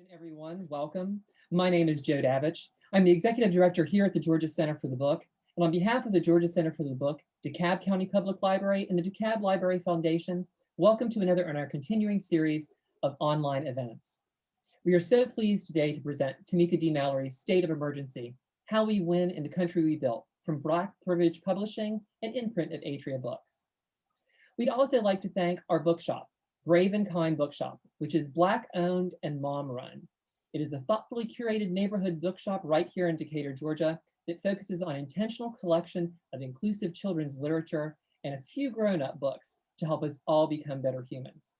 afternoon, everyone. Welcome. My name is Joe Davich. I'm the executive director here at the Georgia Center for the Book. And on behalf of the Georgia Center for the Book, DeKalb County Public Library, and the DeKalb Library Foundation, welcome to another in our continuing series of online events. We are so pleased today to present Tamika D. Mallory's State of Emergency, How We Win in the Country We Built, from Black Privilege Publishing and imprint of Atria Books. We'd also like to thank our bookshop, Brave and Kind Bookshop, which is Black owned and mom run. It is a thoughtfully curated neighborhood bookshop right here in Decatur, Georgia, that focuses on intentional collection of inclusive children's literature and a few grown-up books to help us all become better humans.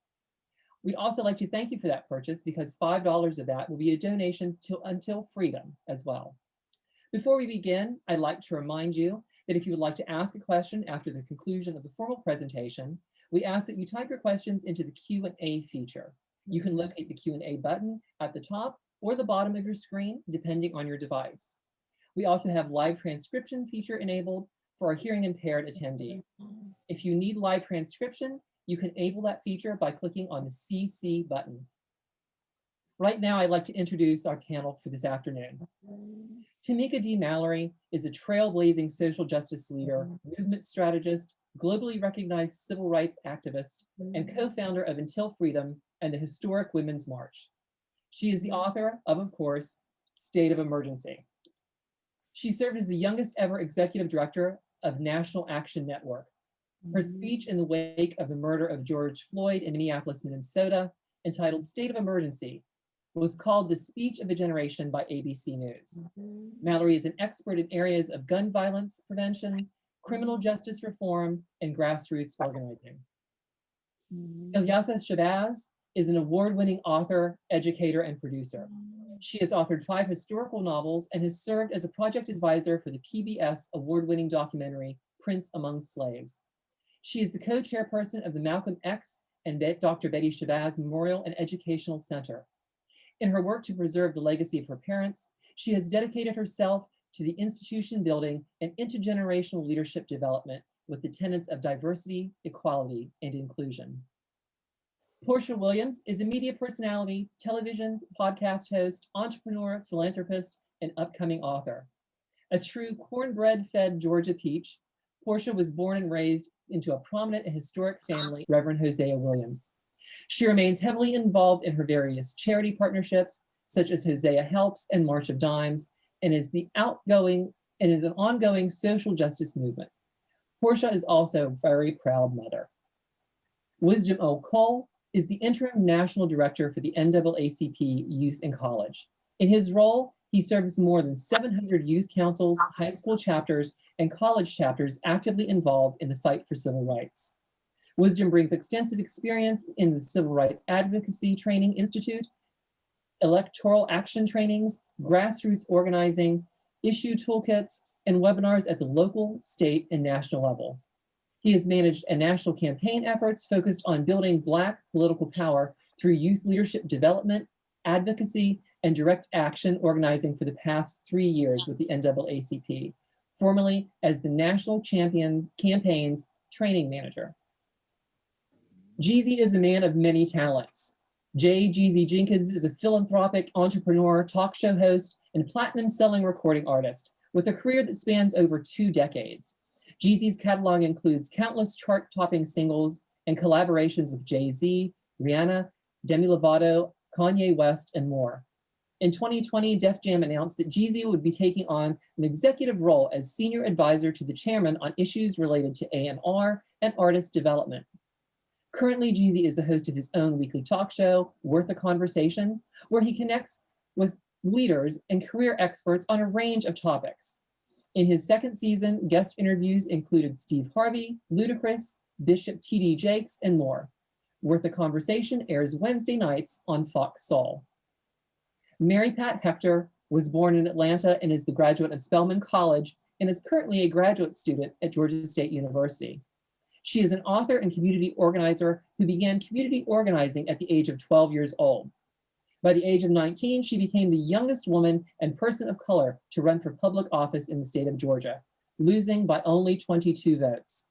We'd also like to thank you for that purchase because $5 of that will be a donation to Until Freedom as well. Before we begin, I'd like to remind you that if you would like to ask a question after the conclusion of the formal presentation, we ask that you type your questions into the Q&A feature. You can locate the Q&A button at the top or the bottom of your screen, depending on your device. We also have live transcription feature enabled for our hearing impaired attendees. If you need live transcription, you can enable that feature by clicking on the CC button. Right now, I'd like to introduce our panel for this afternoon. Tamika D. Mallory is a trailblazing social justice leader, movement strategist, globally recognized civil rights activist, and co-founder of Until Freedom and the historic Women's March. She is the author of course, State of Emergency. She served as the youngest ever executive director of National Action Network. Her speech in the wake of the murder of George Floyd in Minneapolis, Minnesota, entitled State of Emergency, was called the Speech of a Generation by ABC News. Mallory is an expert in areas of gun violence prevention, criminal justice reform, and grassroots organizing. Ilyasah Shabazz is an award-winning author, educator, and producer. She has authored 5 historical novels and has served as a project advisor for the PBS award-winning documentary, Prince Among Slaves. She is the co-chairperson of the Malcolm X and Dr. Betty Shabazz Memorial and Educational Center. In her work to preserve the legacy of her parents, she has dedicated herself to the institution building and intergenerational leadership development with the tenets of diversity, equality, and inclusion. Porsha Williams is a media personality, television, podcast host, entrepreneur, philanthropist, and upcoming author. A true cornbread-fed Georgia peach, Porsha was born and raised into a prominent and historic family, Reverend Hosea Williams. She remains heavily involved in her various charity partnerships, such as Hosea Helps and March of Dimes, and is an ongoing social justice movement. Porsha is also a very proud mother. Wisdom O. Cole is the interim national director for the NAACP Youth and College. In his role, he serves more than 700 youth councils, high school chapters, and college chapters actively involved in the fight for civil rights. Wisdom brings extensive experience in the Civil Rights Advocacy Training Institute, electoral action trainings, grassroots organizing, issue toolkits, and webinars at the local, state, and national level. He has managed a national campaign efforts focused on building Black political power through youth leadership development, advocacy, and direct action organizing for the past 3 years with the NAACP, formerly as the National Champions Campaigns Training Manager. Jeezy is a man of many talents. Jeezy Jenkins is a philanthropic entrepreneur, talk show host, and platinum-selling recording artist with a career that spans over 2 decades. Jeezy's catalog includes countless chart-topping singles and collaborations with Jay-Z, Rihanna, Demi Lovato, Kanye West, and more. In 2020, Def Jam announced that Jeezy would be taking on an executive role as senior advisor to the chairman on issues related to A&R and artist development. Currently, Jeezy is the host of his own weekly talk show, Worth a Conversation, where he connects with leaders and career experts on a range of topics. In his 2nd season, guest interviews included Steve Harvey, Ludacris, Bishop T.D. Jakes, and more. Worth a Conversation airs Wednesday nights on Fox Soul. Mary Pat Hector was born in Atlanta and is the graduate of Spelman College and is currently a graduate student at Georgia State University. She is an author and community organizer who began community organizing at the age of 12 years old. By the age of 19, she became the youngest woman and person of color to run for public office in the state of Georgia, losing by only 22 votes.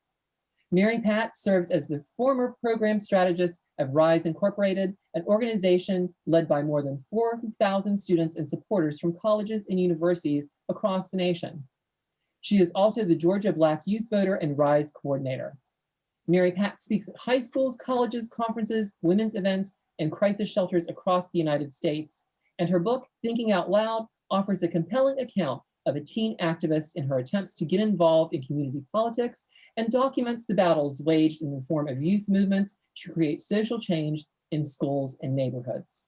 Mary Pat serves as the former program strategist of Rise Incorporated, an organization led by more than 4,000 students and supporters from colleges and universities across the nation. She is also the Georgia Black Youth Voter and Rise Coordinator. Mary Pat speaks at high schools, colleges, conferences, women's events, and crisis shelters across the United States. And her book, Thinking Out Loud, offers a compelling account of a teen activist in her attempts to get involved in community politics and documents the battles waged in the form of youth movements to create social change in schools and neighborhoods.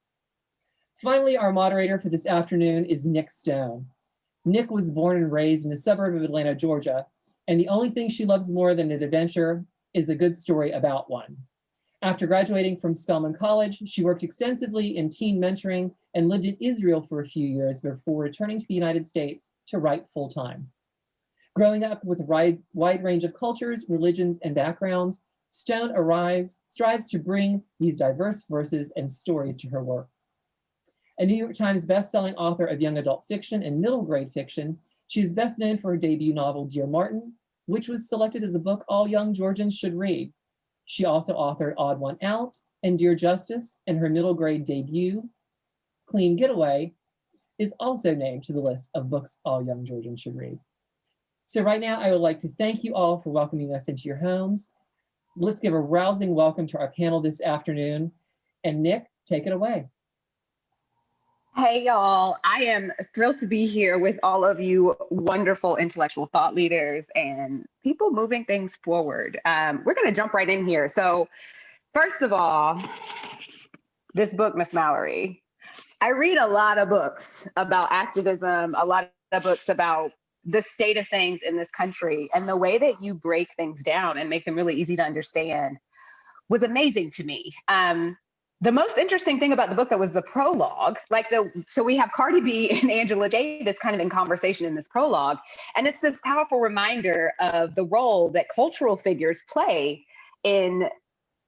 Finally, our moderator for this afternoon is Nic Stone. Nic was born and raised in a suburb of Atlanta, Georgia, and the only thing she loves more than an adventure is a good story about one. After graduating from Spelman College, she worked extensively in teen mentoring and lived in Israel for a few years before returning to the United States to write full-time. Growing up with a wide range of cultures, religions, and backgrounds, Stone strives to bring these diverse voices and stories to her works. A New York Times bestselling author of young adult fiction and middle grade fiction, she is best known for her debut novel, Dear Martin, which was selected as a book all young Georgians should read. She also authored Odd One Out and Dear Justice, and her middle grade debut, Clean Getaway, is also named to the list of books all young Georgians should read. So right now, I would like to thank you all for welcoming us into your homes. Let's give a rousing welcome to our panel this afternoon. And Nic, take it away. Hey, y'all. I am thrilled to be here with all of you wonderful intellectual thought leaders and people moving things forward. We're going to jump right in here. So first of all, this book, Miss Mallory, I read a lot of books about activism, a lot of books about the state of things in this country, and the way that you break things down and make them really easy to understand was amazing to me. The most interesting thing about the book, that was the prologue. So we have Cardi B and Angela Davis kind of in conversation in this prologue. And it's this powerful reminder of the role that cultural figures play in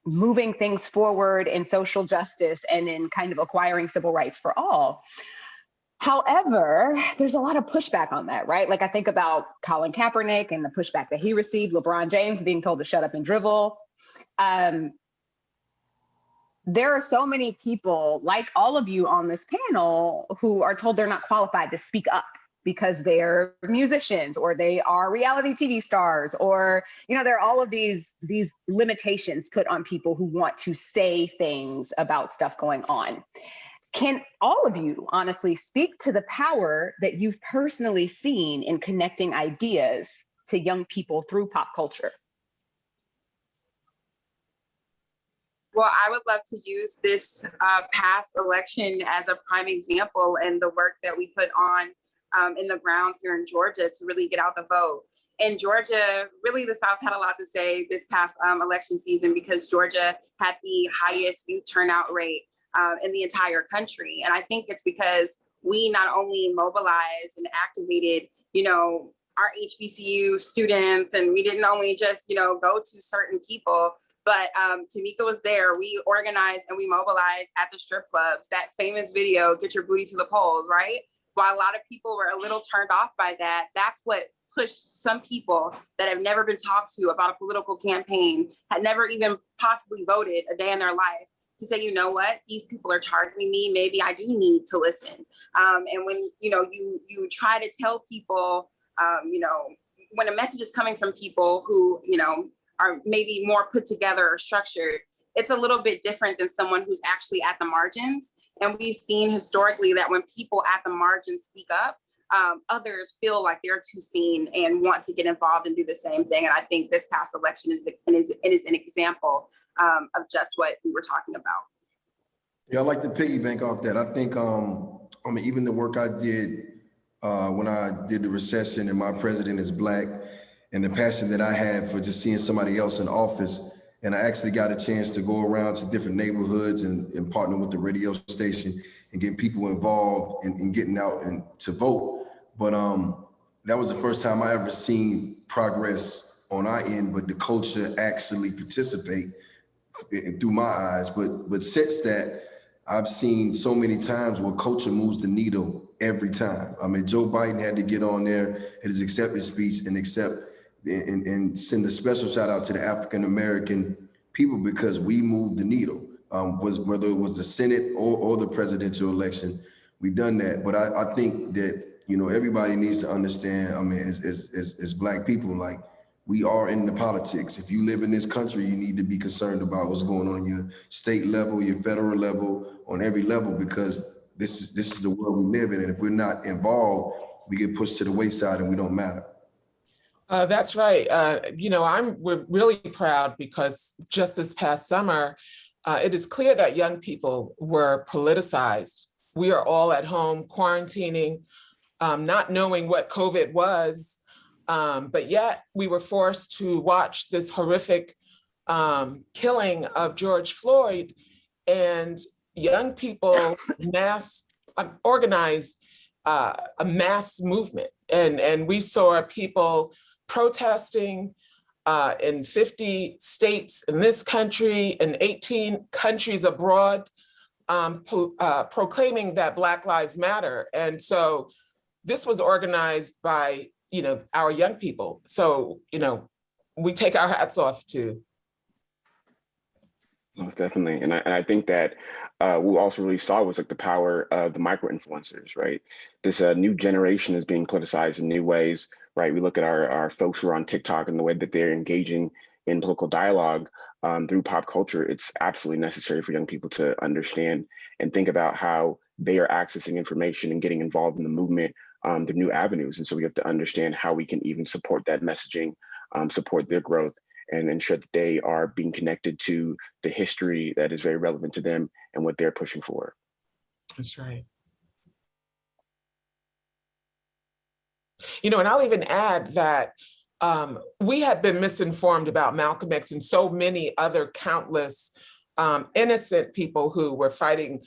moving things forward in social justice and in kind of acquiring civil rights for all. However, there's a lot of pushback on that, right? Like I think about Colin Kaepernick and the pushback that he received, LeBron James being told to shut up and dribble. There are so many people like all of you on this panel who are told they're not qualified to speak up because they're musicians or they are reality TV stars, or, you know, there are all of these limitations put on people who want to say things about stuff going on. Can all of you honestly speak to the power that you've personally seen in connecting ideas to young people through pop culture? Well, I would love to use this past election as a prime example and the work that we put on in the ground here in Georgia to really get out the vote. In Georgia, really the South had a lot to say this past election season because Georgia had the highest youth turnout rate in the entire country. And I think it's because we not only mobilized and activated, you know, our HBCU students, and we didn't only just, you know, go to certain people, but Tamika was there. We organized and we mobilized at the strip clubs. That famous video, Get Your Booty to the Polls, right? While a lot of people were a little turned off by that, that's what pushed some people that have never been talked to about a political campaign, had never even possibly voted a day in their life, to say, you know what, these people are targeting me. Maybe I do need to listen. And when, you know, you try to tell people, you know, when a message is coming from people who, you know, are maybe more put together or structured, it's a little bit different than someone who's actually at the margins. And we've seen historically that when people at the margins speak up, others feel like they're too seen and want to get involved and do the same thing. And I think this past election is an example of just what we were talking about. Yeah, I'd like to piggyback off that. I think, I mean, even the work I did when I did the recession and my president is Black, and the passion that I had for just seeing somebody else in office. And I actually got a chance to go around to different neighborhoods and partner with the radio station and getting people involved in getting out and to vote. But that was the first time I ever seen progress on our end, but the culture actually participate through my eyes. But since that, I've seen so many times where culture moves the needle every time. I mean, Joe Biden had to get on there at his acceptance speech and accept and send a special shout out to the African-American people, because we moved the needle. Whether it was the Senate or the presidential election, we've done that. But I think that, you know, everybody needs to understand, I mean, as Black people, like, we are in the politics. If you live in this country, you need to be concerned about what's going on your state level, your federal level, on every level, because this is the world we live in. And if we're not involved, we get pushed to the wayside and we don't matter. That's right. You know, we're really proud because just this past summer, it is clear that young people were politicized. We are all at home quarantining, not knowing what COVID was, but yet we were forced to watch this horrific killing of George Floyd, and young people organized a mass movement. And we saw people protesting in 50 states in this country and 18 countries abroad, proclaiming that Black Lives Matter. And so this was organized by, you know, our young people. So, you know, we take our hats off to. Oh, definitely. And I think that what we also really saw was like the power of the micro-influencers, right? This new generation is being politicized in new ways, right? We look at our folks who are on TikTok and the way that they're engaging in political dialogue through pop culture. It's absolutely necessary for young people to understand and think about how they are accessing information and getting involved in the movement, the new avenues. And so we have to understand how we can even support that messaging, support their growth, and ensure that they are being connected to the history that is very relevant to them and what they're pushing for. That's right. You know, and I'll even add that we had been misinformed about Malcolm X and so many other countless innocent people who were fighting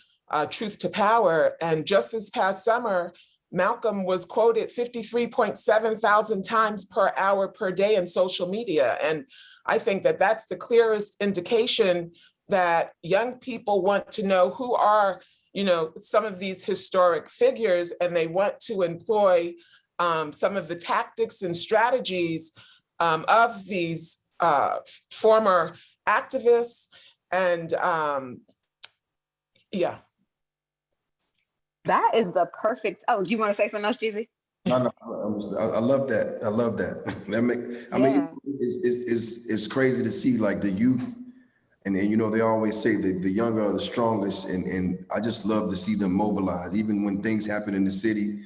truth to power. And just this past summer, Malcolm was quoted 53.7 thousand times per hour per day in social media. And I think that that's the clearest indication that young people want to know who are, you know, some of these historic figures, and they want to employ some of the tactics and strategies of these former activists. And yeah. That is the perfect. Oh, you want to say something else, Jeezy? No, I love that. I love that. I mean, it's crazy to see like the youth, and you know, they always say that the younger are the strongest, and I just love to see them mobilize, even when things happen in the city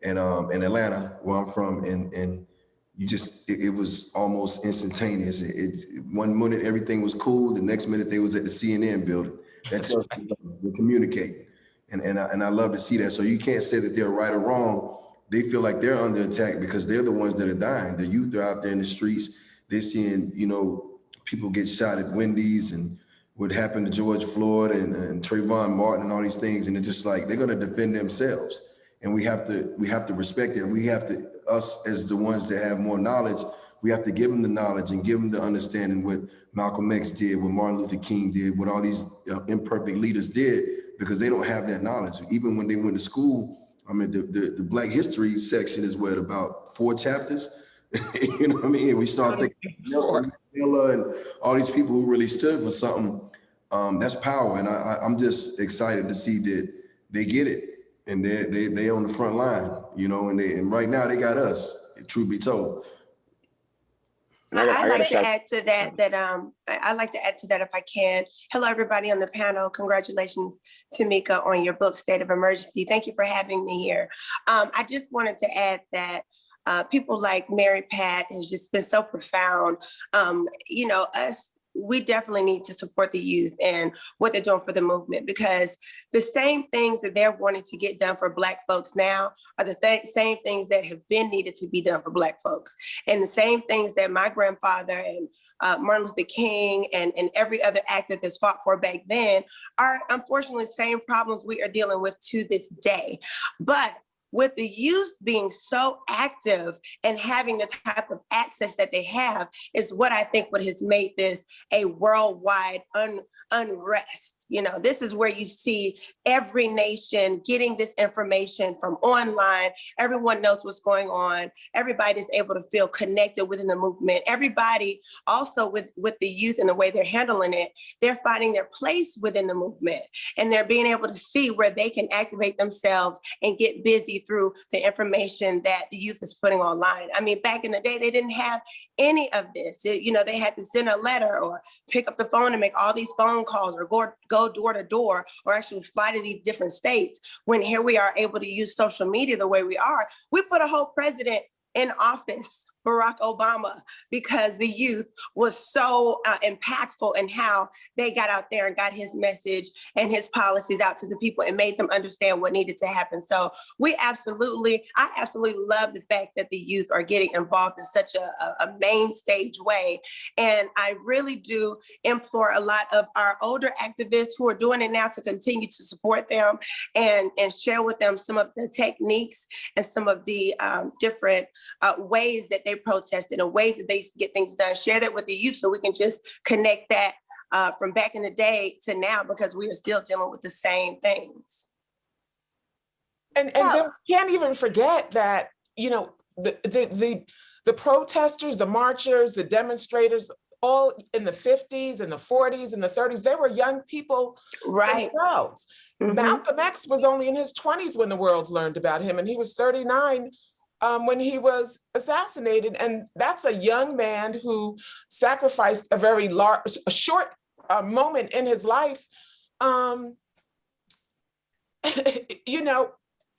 and in Atlanta, where I'm from, and you just, it was almost instantaneous. One minute everything was cool, the next minute they was at the CNN building. That tells you something. We're communicating. And I love to see that. So you can't say that they're right or wrong. They feel like they're under attack because they're the ones that are dying. The youth are out there in the streets. They're seeing, you know, people get shot at Wendy's and what happened to George Floyd and Trayvon Martin and all these things. And it's just like, they're going to defend themselves. And we have to respect it. We have to, us as the ones that have more knowledge, we have to give them the knowledge and give them the understanding what Malcolm X did, what Martin Luther King did, what all these imperfect leaders did, because they don't have that knowledge. Even when they went to school, I mean, the Black history section is what, about 4 chapters? You know what I mean? We start thinking Nelson Mandela and all these people who really stood for something. That's power. And I'm just excited to see that they get it. And they on the front line, you know, and right now they got us, truth be told. I'd like to add to that, I'd like to add to that if I can. Hello, everybody on the panel. Congratulations, Tamika, on your book, State of Emergency. Thank you for having me here. I just wanted to add that people like Mary Pat has just been so profound. You know, we definitely need to support the youth and what they're doing for the movement, because the same things that they're wanting to get done for Black folks now are the same things that have been needed to be done for Black folks. And the same things that my grandfather and Martin Luther King and every other activist fought for back then are unfortunately the same problems we are dealing with to this day. But with the youth being so active and having the type of access that they have is what I think what has made this a worldwide unrest. You know, this is where you see every nation getting this information from online. Everyone knows what's going on. Everybody's able to feel connected within the movement. Everybody also with the youth and the way they're handling it, they're finding their place within the movement, and they're being able to see where they can activate themselves and get busy through the information that the youth is putting online. I mean, back in the day, they didn't have any of this. You know, they had to send a letter or pick up the phone and make all these phone calls or go door to door or actually fly to these different states. When here we are able to use social media the way we are, we put a whole president in office, Barack Obama, because the youth was so impactful in how they got out there and got his message and his policies out to the people and made them understand what needed to happen. So I absolutely love the fact that the youth are getting involved in such a main stage way. And I really do implore a lot of our older activists who are doing it now to continue to support them and share with them some of the techniques and some of the different ways that they protested and ways that they used to get things done. Share that with the youth so we can just connect that from back in the day to now, because we are still dealing with the same things. And then we can't even forget that, you know, the protesters, the marchers, the demonstrators, all in the 50s and the 40s and the 30s, they were young people themselves. Mm-hmm. Malcolm X was only in his 20s when the world learned about him, and he was 39 when he was assassinated. And that's a young man who sacrificed a short moment in his life. You know,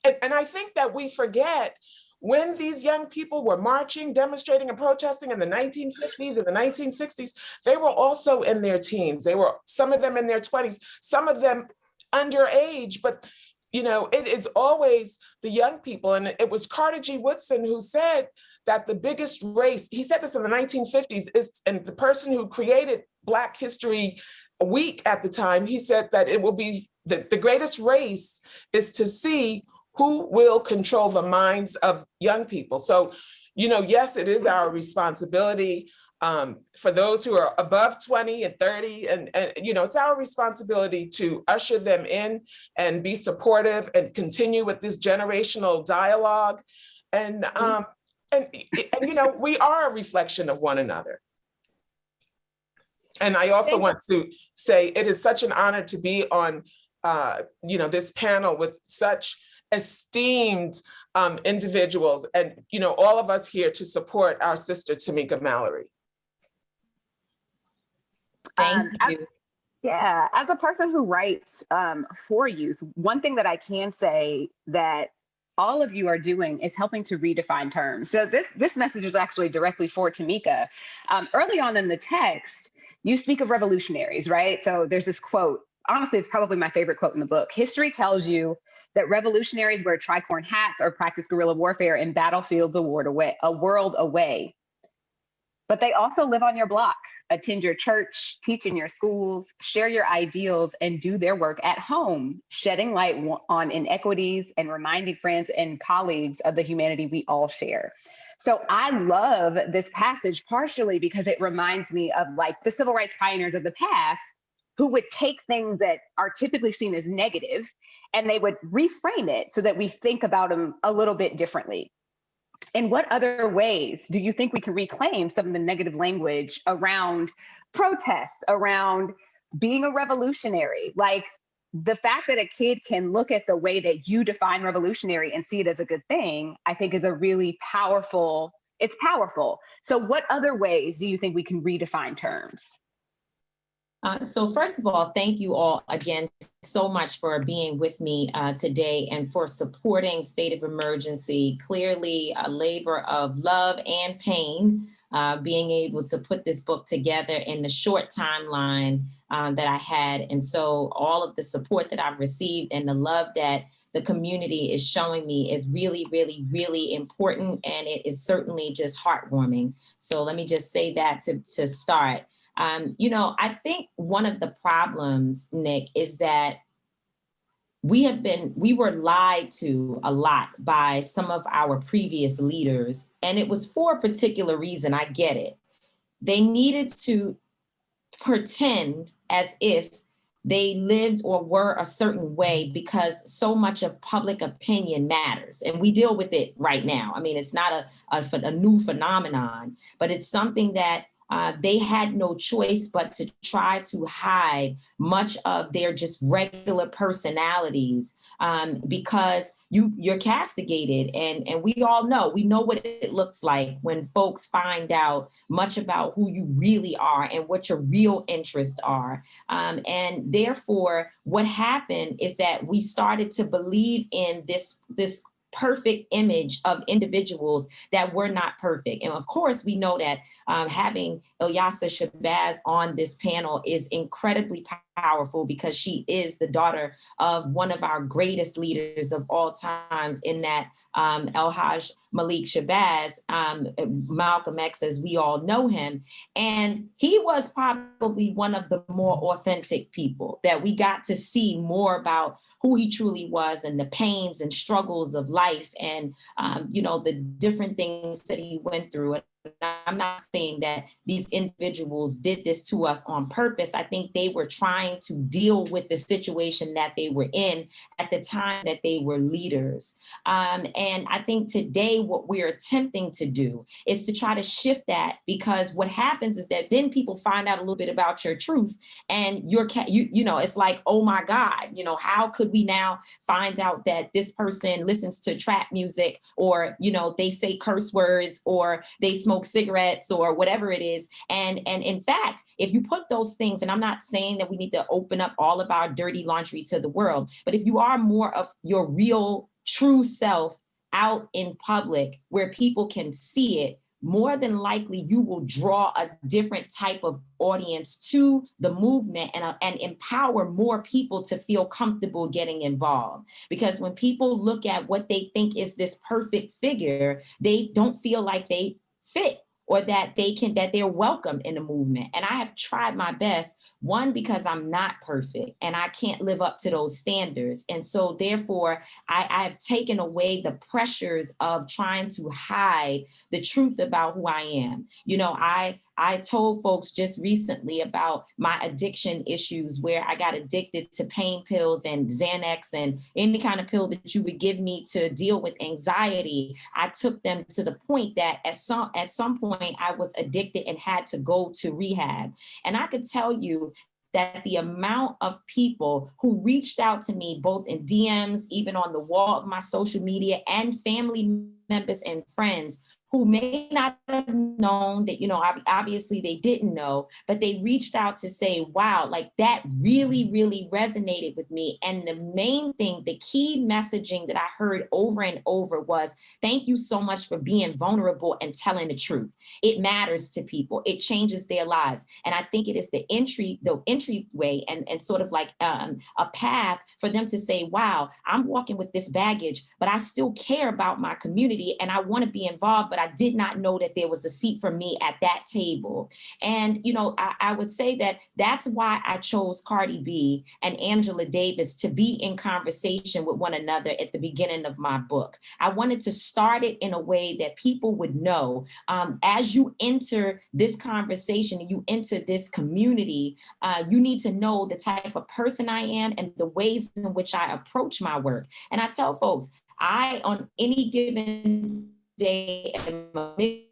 and I think that we forget when these young people were marching, demonstrating, and protesting in the 1950s and the 1960s, they were also in their teens. They were, some of them in their 20s, some of them underage, but you know, it is always the young people. And it was Carter G. Woodson who said that the biggest race, he said this in the 1950s, and the person who created Black History Week at the time, he said that it will be, the greatest race is to see who will control the minds of young people. So, you know, yes, it is our responsibility for those who are above 20 and 30, and you know, it's our responsibility to usher them in and be supportive and continue with this generational dialogue. And you know, we are a reflection of one another. And I also want to say it is such an honor to be on, you know, this panel with such esteemed individuals, and you know, all of us here to support our sister Tamika Mallory. Thank you. Yeah, as a person who writes for youth, one thing that I can say that all of you are doing is helping to redefine terms. So this message is actually directly for Tamika. Early on in the text, you speak of revolutionaries, right? So there's this quote. Honestly, it's probably my favorite quote in the book. History tells you that revolutionaries wear tricorn hats or practice guerrilla warfare in battlefields a world away. But they also live on your block, attend your church, teach in your schools, share your ideals, and do their work at home, shedding light on inequities and reminding friends and colleagues of the humanity we all share. So I love this passage partially because it reminds me of like the civil rights pioneers of the past who would take things that are typically seen as negative and they would reframe it so that we think about them a little bit differently. In what other ways do you think we can reclaim some of the negative language around protests, around being a revolutionary? Like the fact that a kid can look at the way that you define revolutionary and see it as a good thing, I think is a really powerful, it's powerful. So what other ways do you think we can redefine terms? So first of all, thank you all again so much for being with me today and for supporting State of Emergency. Clearly a labor of love and pain, being able to put this book together in the short timeline that I had. And so all of the support that I've received and the love that the community is showing me is really, really, really important. And it is certainly just heartwarming. So let me just say that to start. You know, I think one of the problems, Nick, is that we were lied to a lot by some of our previous leaders, and it was for a particular reason. I get it. They needed to pretend as if they lived or were a certain way because so much of public opinion matters. And we deal with it right now. I mean, it's not a new phenomenon, but it's something that they had no choice but to try to hide much of their just regular personalities because you're castigated. And we all know, we know what it looks like when folks find out much about who you really are and what your real interests are. And therefore, what happened is that we started to believe in this perfect image of individuals that were not perfect. And of course, we know that having Ilyasah Shabazz on this panel is incredibly powerful because she is the daughter of one of our greatest leaders of all times in that El-Hajj Malik Shabazz, Malcolm X, as we all know him. And he was probably one of the more authentic people that we got to see more about who he truly was and the pains and struggles of life and, the different things that he went through. And I'm not saying that these individuals did this to us on purpose. I think they were trying to deal with the situation that they were in at the time that they were leaders. And I think today what we're attempting to do is to try to shift that, because what happens is that then people find out a little bit about your truth and it's like, oh my God, how could we now find out that this person listens to trap music or, they say curse words or they smoke cigarettes or whatever it is. And in fact, if you put those things, and I'm not saying that we need to open up all of our dirty laundry to the world, but if you are more of your real true self out in public where people can see it, more than likely you will draw a different type of audience to the movement and empower more people to feel comfortable getting involved. Because when people look at what they think is this perfect figure, they don't feel like they fit or that they're welcome in the movement. And I have tried my best, one, because I'm not perfect and I can't live up to those standards. And so therefore, I have taken away the pressures of trying to hide the truth about who I am. I told folks just recently about my addiction issues where I got addicted to pain pills and Xanax and any kind of pill that you would give me to deal with anxiety. I took them to the point that at some point I was addicted and had to go to rehab. And I could tell you that the amount of people who reached out to me, both in DMs, even on the wall of my social media, and family members and friends who may not have known that, obviously they didn't know, but they reached out to say, wow, like that really, really resonated with me. And the main thing, the key messaging that I heard over and over was, thank you so much for being vulnerable and telling the truth. It matters to people. It changes their lives. And I think it is the entryway and sort of like a path for them to say, wow, I'm walking with this baggage, but I still care about my community and I want to be involved, but I did not know that there was a seat for me at that table. And, I would say that that's why I chose Cardi B and Angela Davis to be in conversation with one another at the beginning of my book. I wanted to start it in a way that people would know, as you enter this conversation and you enter this community, you need to know the type of person I am and the ways in which I approach my work. And I tell folks, on any given day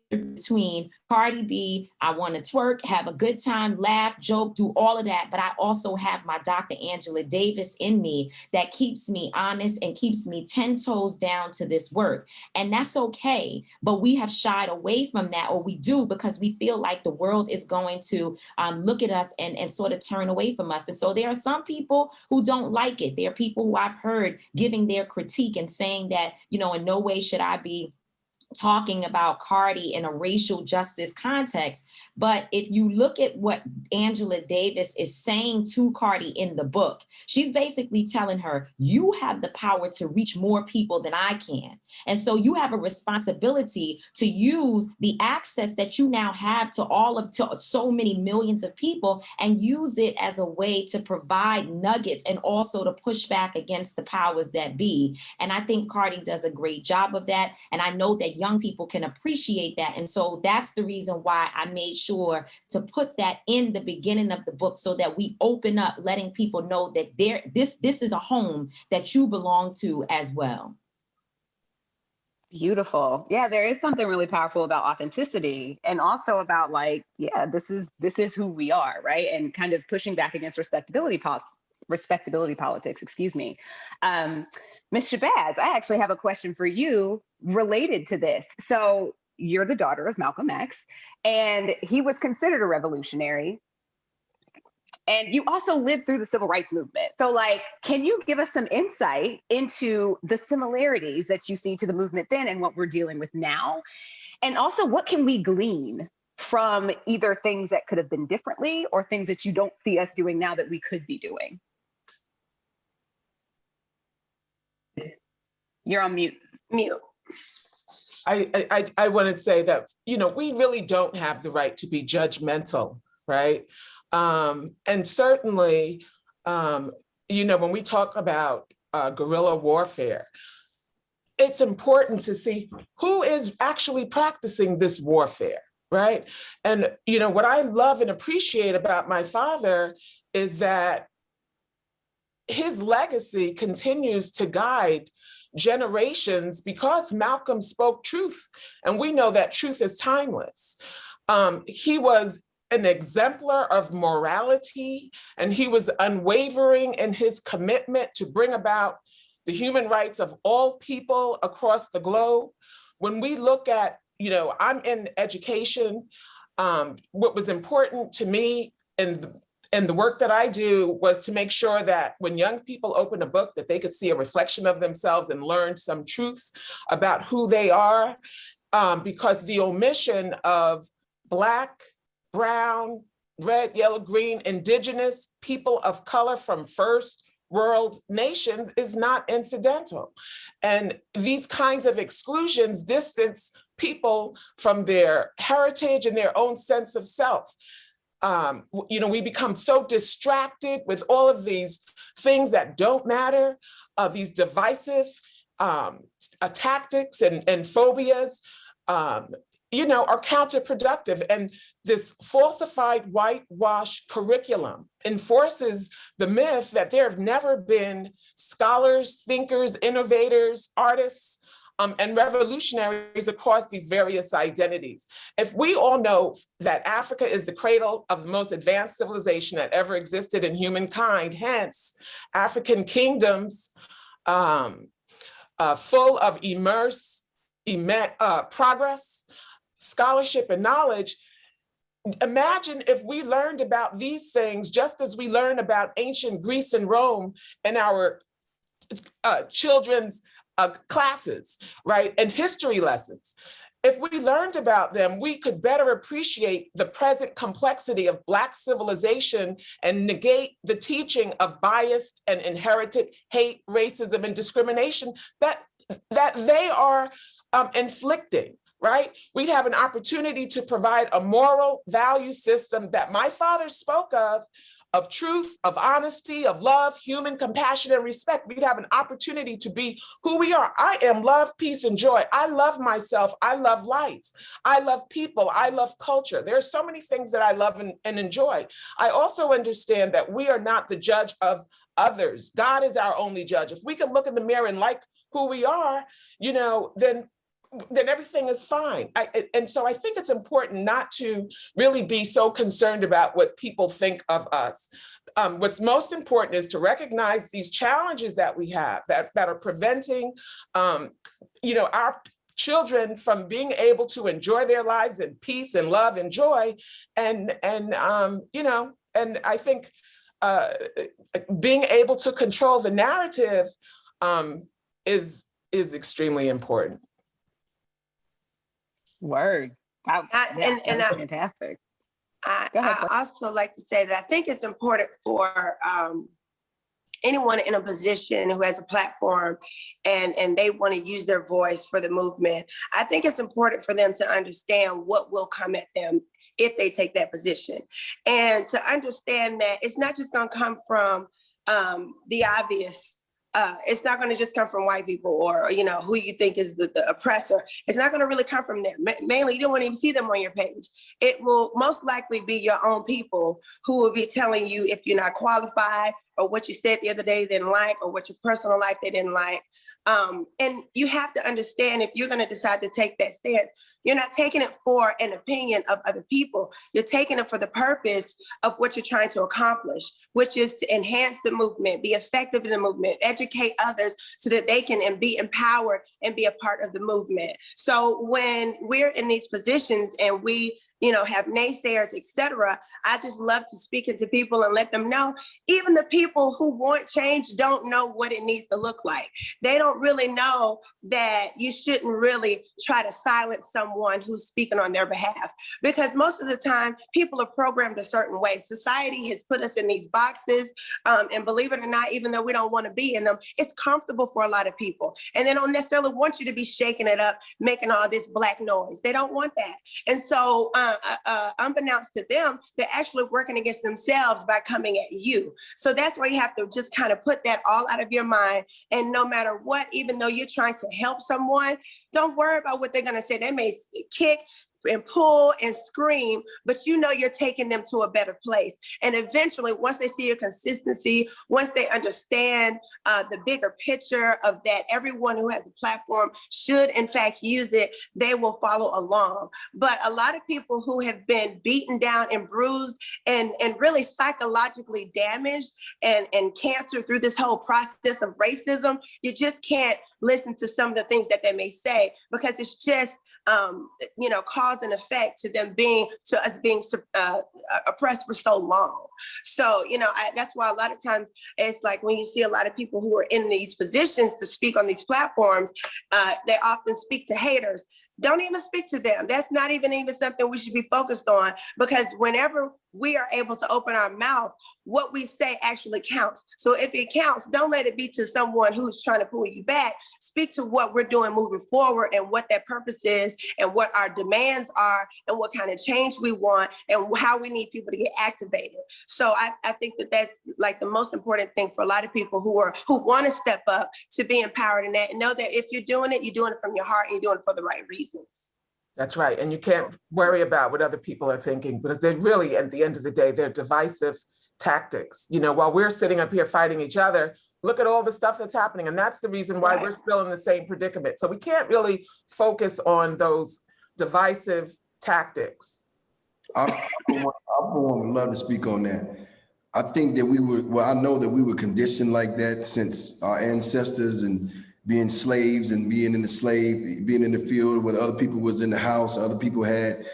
between Cardi B, I want to twerk, have a good time, laugh, joke, do all of that. But I also have my Dr. Angela Davis in me that keeps me honest and keeps me 10 toes down to this work. And that's okay. But we have shied away from that, or we do, because we feel like the world is going to look at us and sort of turn away from us. And so there are some people who don't like it. There are people who I've heard giving their critique and saying that, in no way should I be talking about Cardi in a racial justice context. But if you look at what Angela Davis is saying to Cardi in the book, she's basically telling her, you have the power to reach more people than I can. And so you have a responsibility to use the access that you now have to so many millions of people and use it as a way to provide nuggets and also to push back against the powers that be. And I think Cardi does a great job of that. And I know that young people can appreciate that. And so that's the reason why I made sure to put that in the beginning of the book, so that we open up, letting people know that this is a home that you belong to as well. Beautiful. Yeah, there is something really powerful about authenticity, and also about like, yeah, this is who we are, right? And kind of pushing back against respectability politics, excuse me. Ms. Shabazz, I actually have a question for you related to this. So you're the daughter of Malcolm X, and he was considered a revolutionary. And you also lived through the civil rights movement. So like, can you give us some insight into the similarities that you see to the movement then and what we're dealing with now? And also, what can we glean from either things that could have been differently or things that you don't see us doing now that we could be doing? You're on mute. Mute. I want to say that, we really don't have the right to be judgmental, right? And certainly, when we talk about guerrilla warfare, it's important to see who is actually practicing this warfare, right? And, what I love and appreciate about my father is that his legacy continues to guide generations because Malcolm spoke truth. And we know that truth is timeless. He was an exemplar of morality, and he was unwavering in his commitment to bring about the human rights of all people across the globe. When we look at, I'm in education, what was important to me and the work that I do was to make sure that when young people open a book, that they could see a reflection of themselves and learn some truth about who they are, because the omission of Black, brown, red, yellow, green, indigenous people of color from first world nations is not incidental. And these kinds of exclusions distance people from their heritage and their own sense of self. We become so distracted with all of these things that don't matter, these divisive tactics and phobias, are counterproductive. And this falsified whitewash curriculum enforces the myth that there have never been scholars, thinkers, innovators, artists, and revolutionaries across these various identities. If we all know that Africa is the cradle of the most advanced civilization that ever existed in humankind, hence African kingdoms full of progress, scholarship, and knowledge, imagine if we learned about these things just as we learn about ancient Greece and Rome in our children's classes, right? And history lessons. If we learned about them, we could better appreciate the present complexity of Black civilization and negate the teaching of biased and inherited hate, racism, and discrimination that they are inflicting, right? We'd have an opportunity to provide a moral value system that my father spoke of truth, of honesty, of love, human compassion, and respect. We'd have an opportunity to be who we are. I am love, peace, and joy. I love myself. I love life. I love people. I love culture. There are so many things that I love and enjoy. I also understand that we are not the judge of others. God is our only judge. If we can look in the mirror and like who we are, then everything is fine. And so I think it's important not to really be so concerned about what people think of us. What's most important is to recognize these challenges that we have that are preventing, our children from being able to enjoy their lives in peace and love and joy. And I think being able to control the narrative is extremely important. Word. That, yeah, that's fantastic. Go ahead. I also like to say that I think it's important for anyone in a position who has a platform and they want to use their voice for the movement. I think it's important for them to understand what will come at them if they take that position, and to understand that it's not just going to come from the obvious. It's not going to just come from white people or, you know, who you think is the oppressor. It's not going to really come from them. Mainly, you don't want to even see them on your page. It will most likely be your own people who will be telling you if you're not qualified, or what you said the other day they didn't like, or what your personal life they didn't like. And you have to understand, if you're going to decide to take that stance, you're not taking it for an opinion of other people. You're taking it for the purpose of what you're trying to accomplish, which is to enhance the movement, be effective in the movement, educate others so that they can be empowered and be a part of the movement. So when we're in these positions and we, you know, have naysayers, etc., I just love to speak into people and let them know, even the people who want change don't know what it needs to look like. They don't really know that you shouldn't really try to silence someone who's speaking on their behalf, because most of the time people are programmed a certain way. Society has put us in these boxes, and believe it or not, even though we don't want to be in them, it's comfortable for a lot of people, and they don't necessarily want you to be shaking it up, making all this black noise. They don't want that. And so unbeknownst to them, they're actually working against themselves by coming at you. So that's why you have to just kind of put that all out of your mind. And no matter what, even though you're trying to help someone, don't worry about what they're going to say. They may kick and pull and scream, but you know you're taking them to a better place. And eventually, once they see your consistency, once they understand the bigger picture of that everyone who has a platform should in fact use it, they will follow along. But a lot of people who have been beaten down and bruised and really psychologically damaged and cancer through this whole process of racism, you just can't listen to some of the things that they may say, because it's just you know, cause and effect to us being oppressed for so long. So, you know, that's why a lot of times it's like when you see a lot of people who are in these positions to speak on these platforms, they often speak to haters. Don't even speak to them. That's not even something we should be focused on, because whenever we are able to open our mouth, what we say actually counts. So if it counts, don't let it be to someone who's trying to pull you back. Speak to what we're doing moving forward and what that purpose is and what our demands are and what kind of change we want and how we need people to get activated. So I think that that's like the most important thing for a lot of people who want to step up to be empowered in that, and know that if you're doing it from your heart and you're doing it for the right reasons. That's right. And you can't worry about what other people are thinking, because they're really, at the end of the day, they're divisive tactics. You know, while we're sitting up here fighting each other, look at all the stuff that's happening. And that's the reason why we're still in the same predicament. So we can't really focus on those divisive tactics. I would love to speak on that. I think that I know that we were conditioned like that since our ancestors, and being slaves and being in the field where other people was in the house, other people had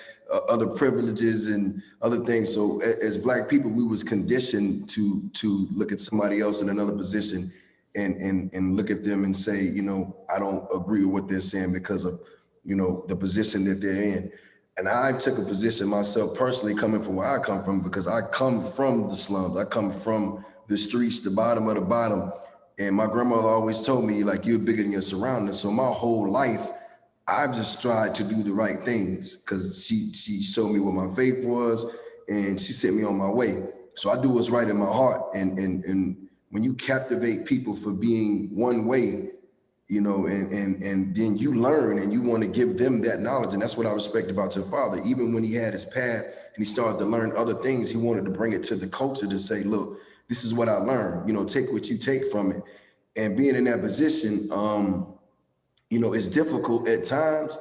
other privileges and other things. So as Black people, we was conditioned to look at somebody else in another position and look at them and say, you know, I don't agree with what they're saying because of, you know, the position that they're in. And I took a position myself personally, coming from where I come from, because I come from the slums. I come from the streets, the bottom of the bottom. And my grandmother always told me, like, you're bigger than your surroundings. So my whole life, I've just tried to do the right things, because she showed me what my faith was and she sent me on my way. So I do what's right in my heart. And when you captivate people for being one way, you know, and then you learn and you want to give them that knowledge. And that's what I respect about your father. Even when he had his path and he started to learn other things, he wanted to bring it to the culture to say, look, this is what I learned, you know, take what you take from it. And being in that position, you know, it's difficult at times,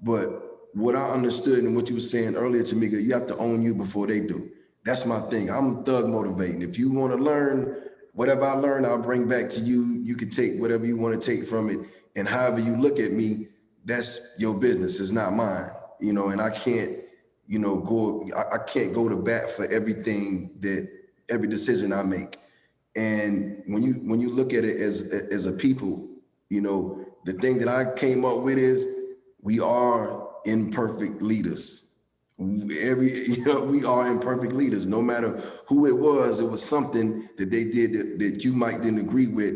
but what I understood and what you were saying earlier, Tamika, you have to own you before they do. That's my thing. I'm thug motivating. If you want to learn, whatever I learn, I'll bring back to you. You can take whatever you want to take from it. And however you look at me, that's your business. It's not mine, you know, and I can't, you know, I can't go to bat for every decision I make. And when you look at it as a people, you know, the thing that I came up with is we are imperfect leaders. We are imperfect leaders. No matter who it was something that they did that you might didn't agree with,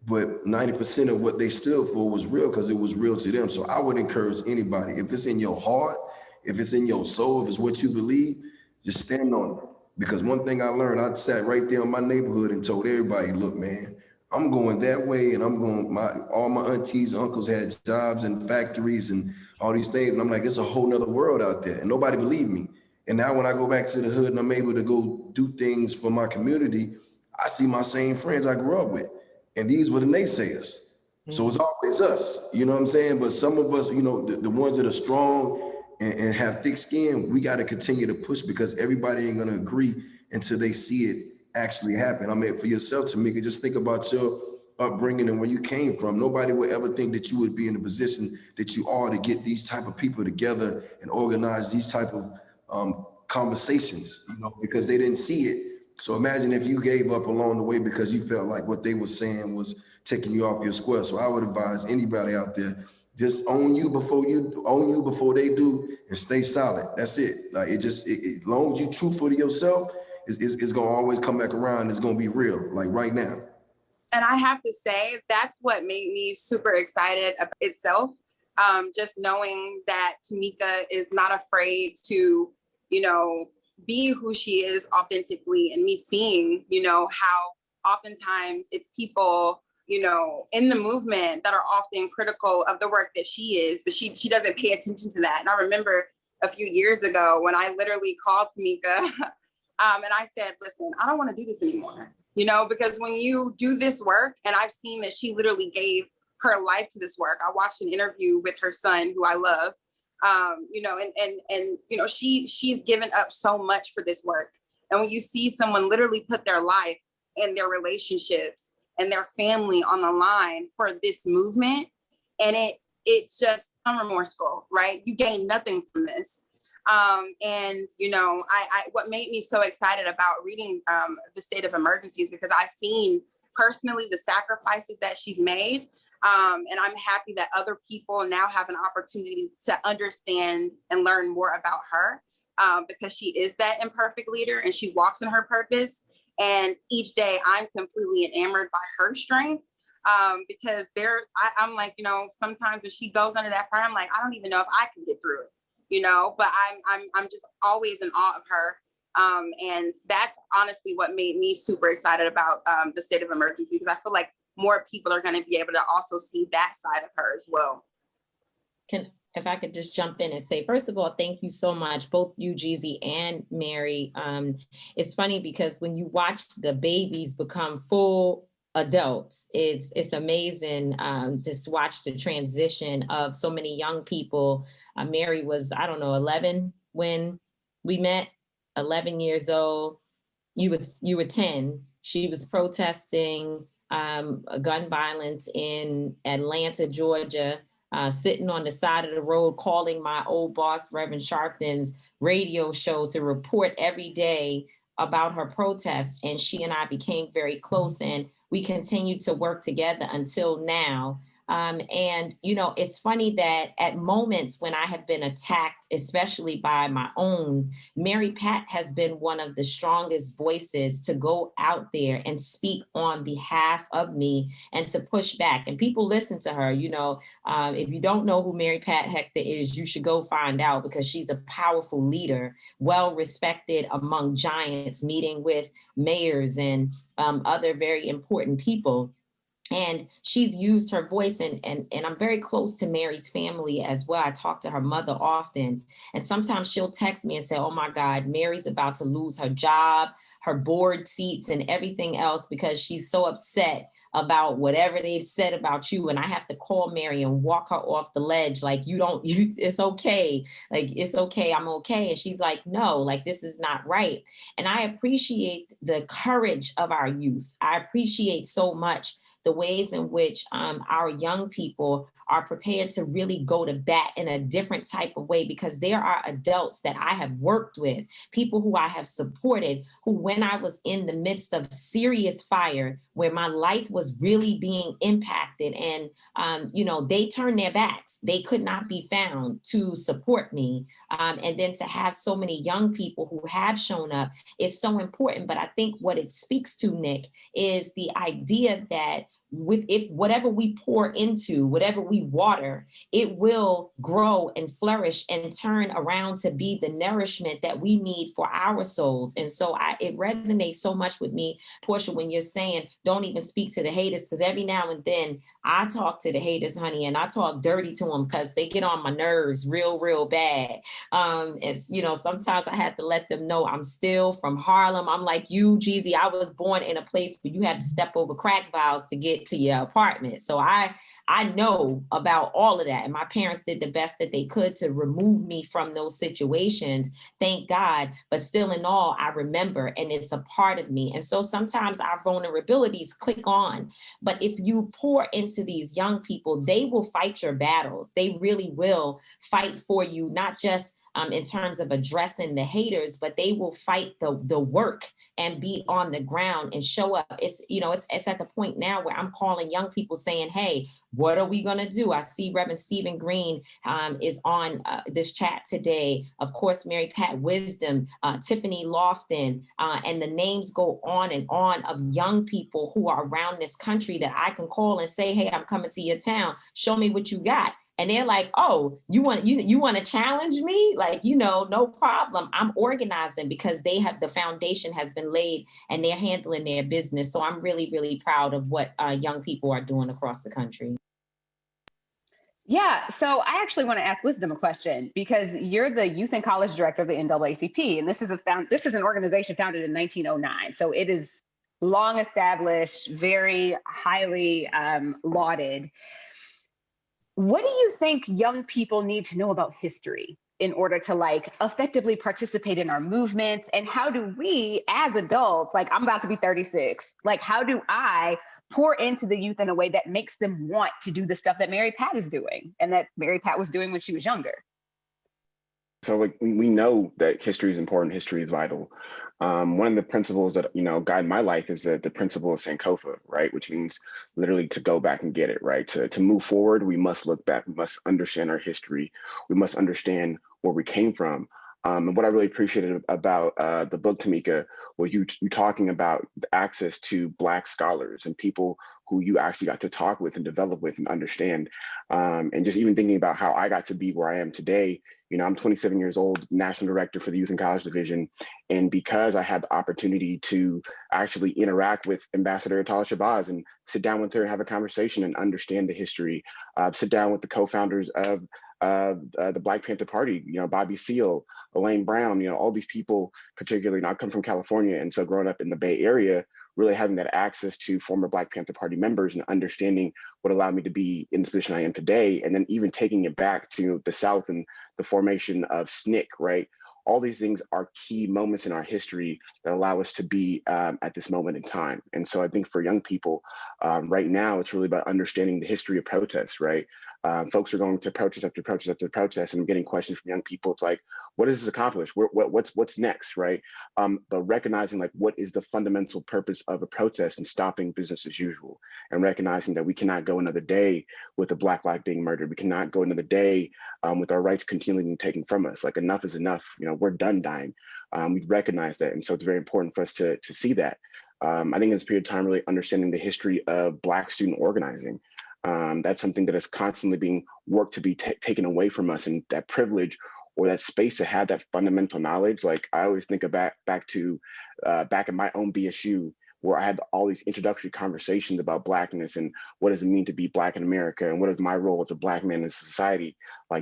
but 90% of what they stood for was real because it was real to them. So I would encourage anybody, if it's in your heart, if it's in your soul, if it's what you believe, just stand on it. Because one thing I learned, I sat right there in my neighborhood and told everybody, look, man, I'm going that way, and I'm going, all my aunties, uncles had jobs and factories and all these things. And I'm like, it's a whole nother world out there. And nobody believed me. And now when I go back to the hood and I'm able to go do things for my community, I see my same friends I grew up with. And these were the naysayers. So it's always us, you know what I'm saying? But some of us, the ones that are strong and have thick skin, we got to continue to push because everybody ain't going to agree until they see it actually happen. I mean, for yourself, Tamika, just think about your upbringing and where you came from. Nobody would ever think that you would be in the position that you are to get these type of people together and organize these type of conversations, because they didn't see it. So imagine if you gave up along the way because you felt like what they were saying was taking you off your square. So I would advise anybody out there, just own you before they do, and stay solid. That's it. Like as long as you truthful to yourself, it's gonna always come back around. It's gonna be real, like right now. And I have to say, that's what made me super excited about itself. Just knowing that Tamika is not afraid to, be who she is authentically, and me seeing, how oftentimes it's people, in the movement that are often critical of the work that she is, but she doesn't pay attention to that. And I remember a few years ago when I literally called Tamika and I said, listen, I don't want to do this anymore, because when you do this work, and I've seen that she literally gave her life to this work. I watched an interview with her son, who I love, she's given up so much for this work. And when you see someone literally put their life and their relationships and their family on the line for this movement, and it's just unremorseful, right? You gain nothing from this. What made me so excited about reading the State of Emergency is because I've seen personally the sacrifices that she's made. And I'm happy that other people now have an opportunity to understand and learn more about her, because she is that imperfect leader and she walks in her purpose. And each day I'm completely enamored by her strength, because I'm like, sometimes when she goes under that fire, I'm like, I don't even know if I can get through it, but I'm just always in awe of her. And that's honestly what made me super excited about the State of Emergency, because I feel like more people are going to be able to also see that side of her as well. If I could just jump in and say, first of all, thank you so much, both you, Jeezy, and Mary. It's funny because when you watch the babies become full adults, it's amazing to watch the transition of so many young people. Mary was, 11 when we met, 11 years old. You were 10. She was protesting gun violence in Atlanta, Georgia, sitting on the side of the road, calling my old boss, Reverend Sharpton's radio show to report every day about her protests. And she and I became very close, and we continued to work together until now. It's funny that at moments when I have been attacked, especially by my own, Mary Pat has been one of the strongest voices to go out there and speak on behalf of me and to push back. And people listen to her. If you don't know who Mary Pat Hector is, you should go find out, because she's a powerful leader, well respected among giants, meeting with mayors and other very important people. And she's used her voice, and I'm very close to Mary's family as well. I talk to her mother often, and sometimes she'll text me and say, oh my God, Mary's about to lose her job, her board seats, and everything else, because she's so upset about whatever they've said about you. And I have to call Mary and walk her off the ledge. Like, it's okay. Like, it's okay. I'm okay. And she's like, no, like, this is not right. And I appreciate the courage of our youth. I appreciate so much the ways in which our young people are prepared to really go to bat in a different type of way, because there are adults that I have worked with, people who I have supported, who when I was in the midst of serious fire, where my life was really being impacted and, they turned their backs. They could not be found to support me. And then to have so many young people who have shown up is so important. But I think what it speaks to, Nic, is the idea that if whatever we pour into, whatever we water, it will grow and flourish and turn around to be the nourishment that we need for our souls. And so it resonates so much with me, Porsha, when you're saying don't even speak to the haters, because every now and then I talk to the haters, honey, and I talk dirty to them because they get on my nerves real, real bad. Sometimes I have to let them know I'm still from Harlem. I'm like you, Jeezy. I was born in a place where you had to step over crack vials to get to your apartment. So I know about all of that. And my parents did the best that they could to remove me from those situations. Thank God. But still in all, I remember, and it's a part of me. And so sometimes our vulnerabilities click on. But if you pour into these young people, they will fight your battles. They really will fight for you, not just in terms of addressing the haters, but they will fight the work and be on the ground and show up. It's at the point now where I'm calling young people saying, hey, what are we going to do? I see Reverend Stephen Green is on this chat today. Of course, Mary Pat Wisdom, Tiffany Lofton, and the names go on and on of young people who are around this country that I can call and say, hey, I'm coming to your town. Show me what you got. And they're like, oh, you want to challenge me? Like, no problem. I'm organizing because the foundation has been laid and they're handling their business. So I'm really, really proud of what young people are doing across the country. Yeah, so I actually want to ask Wisdom a question, because you're the youth and college director of the NAACP, and this is an organization founded in 1909. So it is long established, very highly lauded. What do you think young people need to know about history in order to effectively participate in our movements? And how do we as adults, I'm about to be 36, how do I pour into the youth in a way that makes them want to do the stuff that Mary Pat is doing and that Mary Pat was doing when she was younger? So we know that history is important, history is vital. One of the principles that, guide my life is the principle of Sankofa, right? Which means literally to go back and get it, right? To move forward, we must look back, we must understand our history, we must understand where we came from. And what I really appreciated about the book, Tamika, was you talking about the access to Black scholars and people who you actually got to talk with and develop with and understand. And just even thinking about how I got to be where I am today. I'm 27 years old, National Director for the Youth and College Division. And because I had the opportunity to actually interact with Ambassador Atria Shabazz and sit down with her and have a conversation and understand the history, sit down with the co-founders of the Black Panther Party, Bobby Seale, Elaine Brown, all these people, particularly, I come from California. And so growing up in the Bay Area, really having that access to former Black Panther Party members and understanding what allowed me to be in the position I am today. And then even taking it back to the South and the formation of SNCC, right? All these things are key moments in our history that allow us to be at this moment in time. And so I think for young people right now, it's really about understanding the history of protests, right? Folks are going to protest after protest after protest, and I'm getting questions from young people. It's like, what does this accomplish? What's next, right? But recognizing what is the fundamental purpose of a protest and stopping business as usual, and recognizing that we cannot go another day with a Black life being murdered. We cannot go another day with our rights continually being taken from us. Enough is enough. We're done dying. We recognize that, and so it's very important for us to see that. I think in this period of time, really understanding the history of Black student organizing. That's something that is constantly being worked to be taken away from us, and that privilege or that space to have that fundamental knowledge. I always think back in my own BSU, where I had all these introductory conversations about Blackness and what does it mean to be Black in America and what is my role as a Black man in society.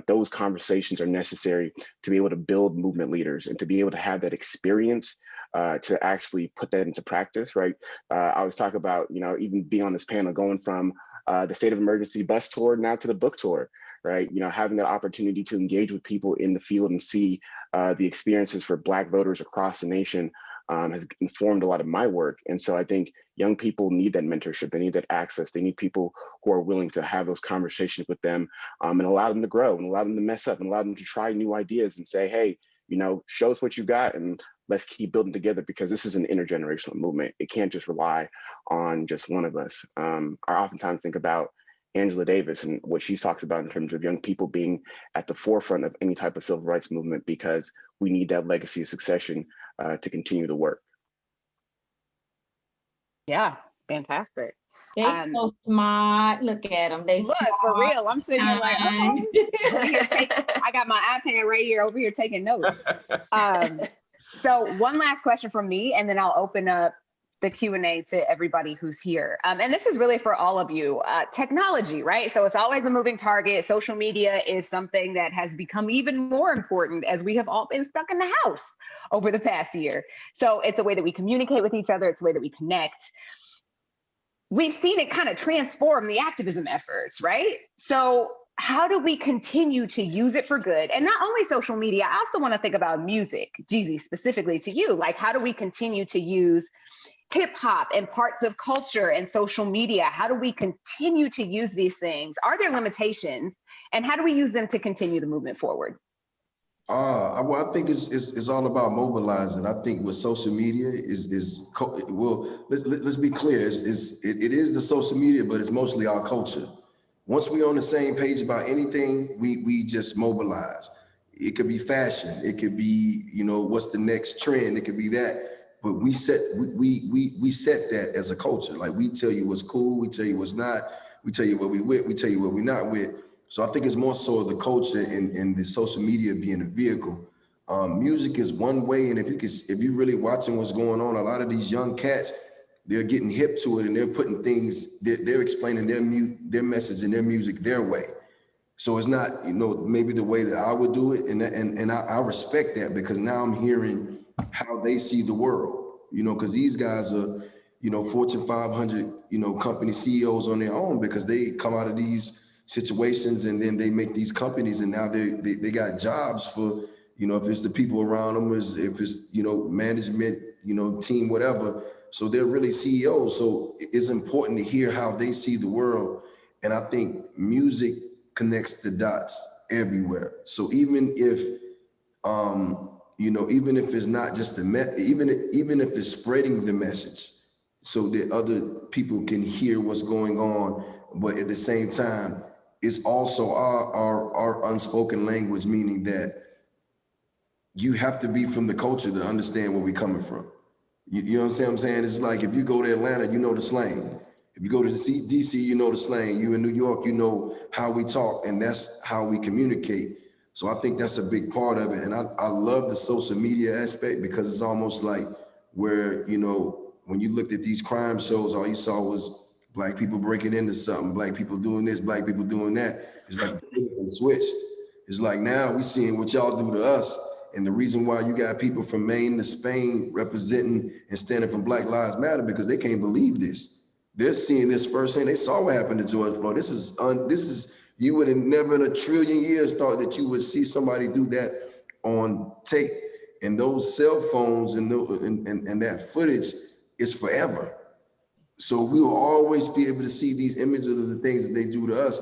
Those conversations are necessary to be able to build movement leaders and to be able to have that experience to actually put that into practice, right? I always talk about, even being on this panel, going from the state of emergency bus tour now to the book tour, right? Having that opportunity to engage with people in the field and see the experiences for Black voters across the nation has informed a lot of my work. And so I think young people need that mentorship. They need that access. They need people who are willing to have those conversations with them, and allow them to grow and allow them to mess up and allow them to try new ideas and say, hey, you know, show us what you got and let's keep building together, because this is an intergenerational movement. It can't just rely on just one of us. I oftentimes think about Angela Davis and what she talks about in terms of young people being at the forefront of any type of civil rights movement, because we need that legacy of succession to continue the work. Yeah, fantastic. They so smart. Look at them. They look smart. For real. I'm sitting here like, okay. I got my iPad right here over here taking notes. So one last question from me, and then I'll open up the Q&A to everybody who's here. And this is really for all of you. Technology, right? So it's always a moving target. Social media is something that has become even more important as we have all been stuck in the house over the past year. So it's a way that we communicate with each other. It's a way that we connect. We've seen it kind of transform the activism efforts, right? So how do we continue to use it for good? And not only social media, I also want to think about music, Jeezy, specifically to you. Like, how do we continue to use hip hop and parts of culture and social media? How do we continue to use these things? Are there limitations? And how do we use them to continue the movement forward? Well, I think it's all about mobilizing. I think with social media well, let's be clear. It is the social media, but it's mostly our culture. Once we're on the same page about anything, we just mobilize. It could be fashion. It could be, you know, what's the next trend. It could be that. But we set that as a culture. Like, we tell you what's cool. We tell you what's not. We tell you what we with. We tell you what we're not with. So I think it's more so the culture and the social media being a vehicle. Music is one way, and if you're really watching what's going on, a lot of these young cats, they're getting hip to it, and they're putting things. They're explaining their message and their music their way. So it's not, you know, maybe the way that I would do it, and I respect that, because now I'm hearing how they see the world. You know, because these guys are, you know, Fortune 500, you know, company CEOs on their own, because they come out of these situations and then they make these companies, and now they got jobs for, you know, if it's the people around them, if it's, you know, management, you know, team, whatever. So they're really CEOs. So it's important to hear how they see the world. And I think music connects the dots everywhere. So even if, you know, even if it's not just even if it's spreading the message so that other people can hear what's going on, but at the same time, it's also our unspoken language, meaning that you have to be from the culture to understand where we're coming from. You know what I'm saying? It's like, if you go to Atlanta, you know the slang. If you go to DC, you know the slang. You in New York, you know how we talk, and that's how we communicate. So I think that's a big part of it. And I love the social media aspect, because it's almost like where, you know, when you looked at these crime shows, all you saw was Black people breaking into something, Black people doing this, Black people doing that. It's like it switched. It's like, now we seeing what y'all do to us. And the reason why you got people from Maine to Spain representing and standing for Black Lives Matter, because they can't believe this. They're seeing this firsthand. They saw what happened to George Floyd. This is you would have never in a trillion years thought that you would see somebody do that on tape. And those cell phones and that footage is forever. So we will always be able to see these images of the things that they do to us.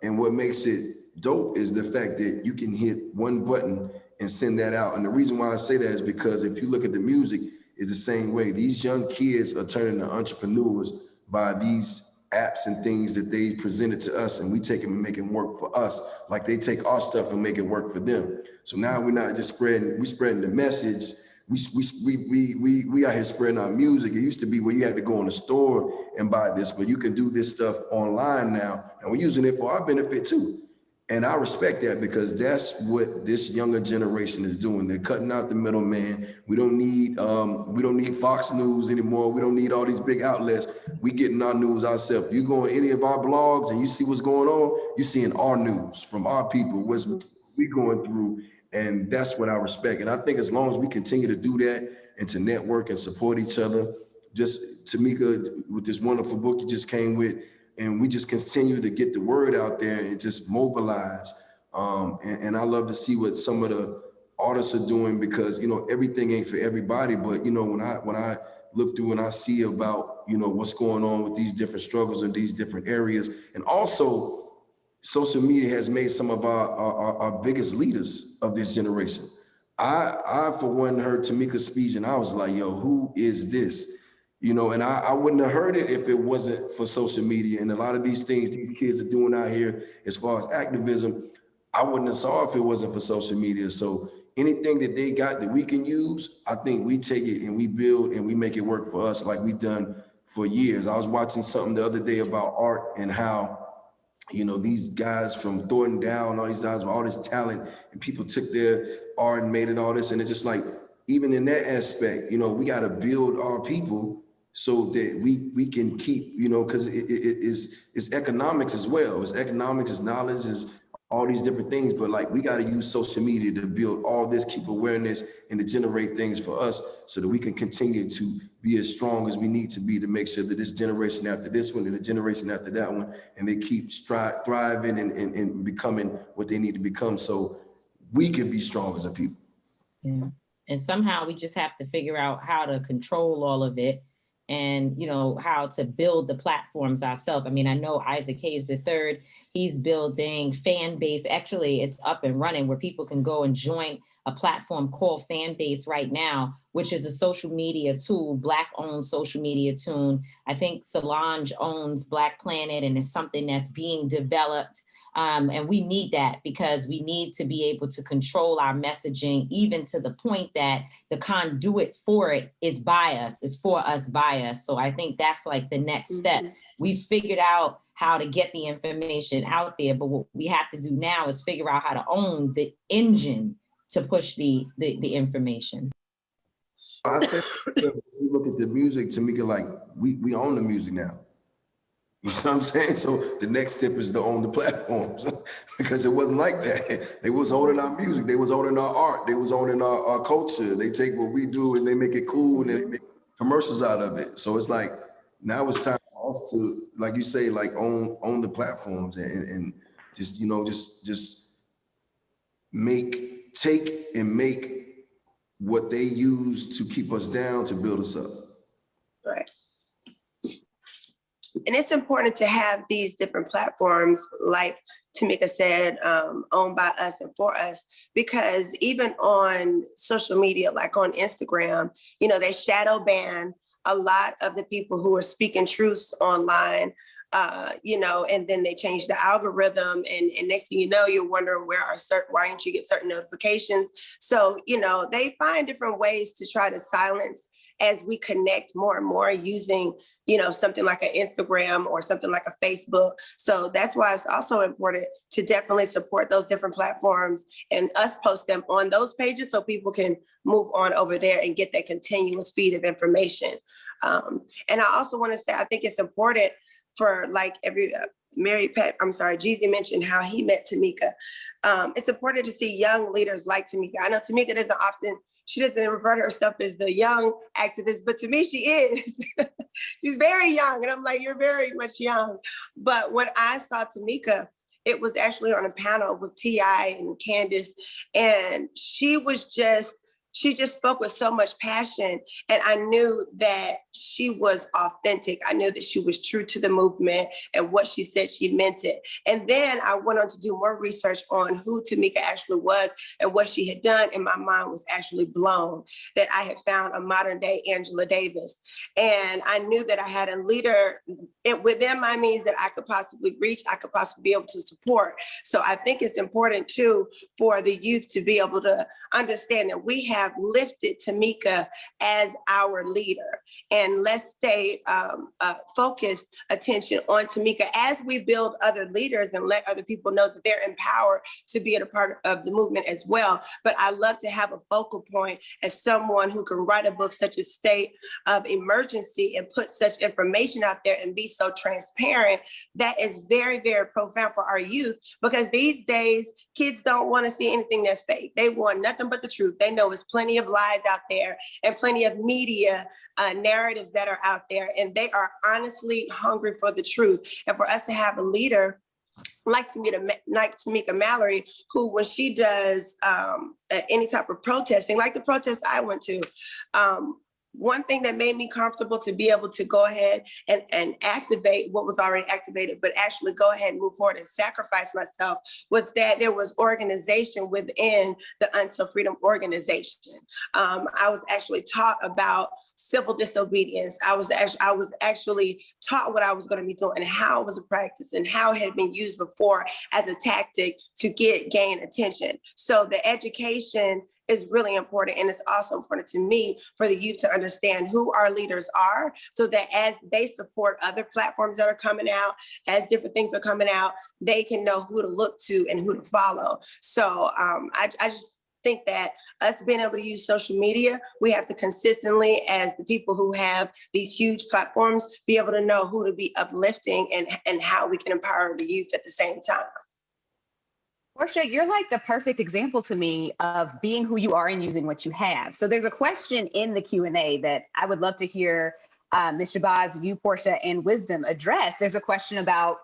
And what makes it dope is the fact that you can hit one button and send that out. And the reason why I say that is because if you look at the music, it's the same way. These young kids are turning to entrepreneurs by these apps and things that they presented to us, and we take them and make it work for us, like they take our stuff and make it work for them. So now we're not just spreading the message. We out here spreading our music. It used to be where you had to go in the store and buy this, but you can do this stuff online now, and we're using it for our benefit too. And I respect that, because that's what this younger generation is doing. They're cutting out the middleman. We don't need Fox News anymore. We don't need all these big outlets. We getting our news ourselves. You go on any of our blogs and you see what's going on, you're seeing our news from our people, what's we going through. And that's what I respect. And I think as long as we continue to do that and to network and support each other, just Tamika, with this wonderful book you just came with, and we just continue to get the word out there and just mobilize. And I love to see what some of artists are doing, because, you know, everything ain't for everybody. But, you know, when I look through and I see about, you know, what's going on with these different struggles in these different areas, and also social media has made some of our biggest leaders of this generation. I for one heard Tamika's speech and I was like, yo, who is this? You know, and I wouldn't have heard it if it wasn't for social media. And a lot of these things these kids are doing out here as far as activism, I wouldn't have saw if it wasn't for social media. So anything that they got that we can use, I think we take it and we build and we make it work for us like we've done for years. I was watching something the other day about art and how, you know, these guys from Thornton Down, all these guys with all this talent, and people took their art and made it all this. And it's just like, even in that aspect, you know, we got to build our people so that we can keep, you know, because it's economics as well. It's economics, it's knowledge, it's all these different things. But like, we got to use social media to build all this, keep awareness, and to generate things for us so that we can continue to be as strong as we need to be to make sure that this generation after this one and the generation after that one, and they keep thriving and becoming what they need to become so we can be strong as a people. Yeah. And somehow we just have to figure out how to control all of it and, you know, how to build the platforms ourselves. I mean, I know Isaac Hayes III, he's building fan base. Actually, it's up and running where people can go and join a platform called Fanbase right now, which is a social media tool, Black-owned social media tool. I think Solange owns Black Planet, and it's something that's being developed. And we need that because we need to be able to control our messaging, even to the point that the conduit for it is by us, is for us by us. So I think that's like the next step. We figured out how to get the information out there, but what we have to do now is figure out how to own the engine to push the information. I said, if you look at the music, Tamika, like we own the music now. You know what I'm saying? So the next step is to own the platforms because it wasn't like that. They was owning our music. They was owning our art. They was owning our culture. They take what we do and they make it cool and they make commercials out of it. So it's like, now it's time for us to, like you say, like own the platforms and just, you know, just take and make what they use to keep us down to build us up. Right. And it's important to have these different platforms, like Tamika said, owned by us and for us, because even on social media, like on Instagram, you know, they shadow ban a lot of the people who are speaking truths online, you know, and then they change the algorithm, and next thing you know, you're wondering why didn't you get certain notifications? So, you know, they find different ways to try to silence as we connect more and more using, you know, something like an Instagram or something like a Facebook. So that's why it's also important to definitely support those different platforms and us post them on those pages so people can move on over there and get that continuous feed of information. And I also want to say, I think it's important for like Jeezy mentioned how he met Tamika. It's important to see young leaders like Tamika. I know Tamika she doesn't refer to herself as the young activist, but to me, she is. She's very young. And I'm like, you're very much young. But when I saw Tamika, it was actually on a panel with T.I. and Candace. And she just spoke with so much passion. And I knew that she was authentic. I knew that she was true to the movement, and what she said, she meant it. And then I went on to do more research on who Tamika actually was and what she had done. And my mind was actually blown that I had found a modern day Angela Davis. And I knew that I had a leader within my means that I could possibly reach, I could possibly be able to support. So I think it's important too for the youth to be able to understand that we have lifted Tamika as our leader. And let's stay focused attention on Tamika as we build other leaders and let other people know that they're empowered to be a part of the movement as well. But I love to have a focal point as someone who can write a book such as State of Emergency and put such information out there and be so transparent. That is very, very profound for our youth, because these days kids don't want to see anything that's fake. They want nothing but the truth. They know it's plenty of lies out there and plenty of media narratives that are out there, and they are honestly hungry for the truth. And for us to have a leader like Tamika Mallory, who when she does any type of protesting, like the protest I went to, one thing that made me comfortable to be able to go ahead and activate what was already activated, but actually go ahead and move forward and sacrifice myself, was that there was organization within the Until Freedom organization. I was actually taught about civil disobedience. I was actually taught what I was going to be doing and how it was a practice and how it had been used before as a tactic to gain attention. So the education is really important. And it's also important to me for the youth to understand who our leaders are, so that as they support other platforms that are coming out, as different things are coming out, they can know who to look to and who to follow. So I just think that us being able to use social media, we have to consistently, as the people who have these huge platforms, be able to know who to be uplifting and how we can empower the youth at the same time. Porsha, you're like the perfect example to me of being who you are and using what you have. So there's a question in the Q&A that I would love to hear Ms. Shabazz, you, Porsha, and Wisdom address. There's a question about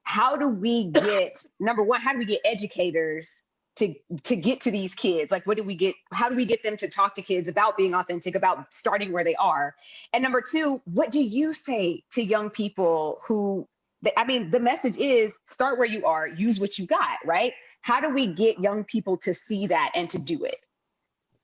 how do we get, number one, how do we get educators to get to these kids? Like, how do we get them to talk to kids about being authentic, about starting where they are? And number two, what do you say to young people who, the message is start where you are, use what you got, right? How do we get young people to see that and to do it?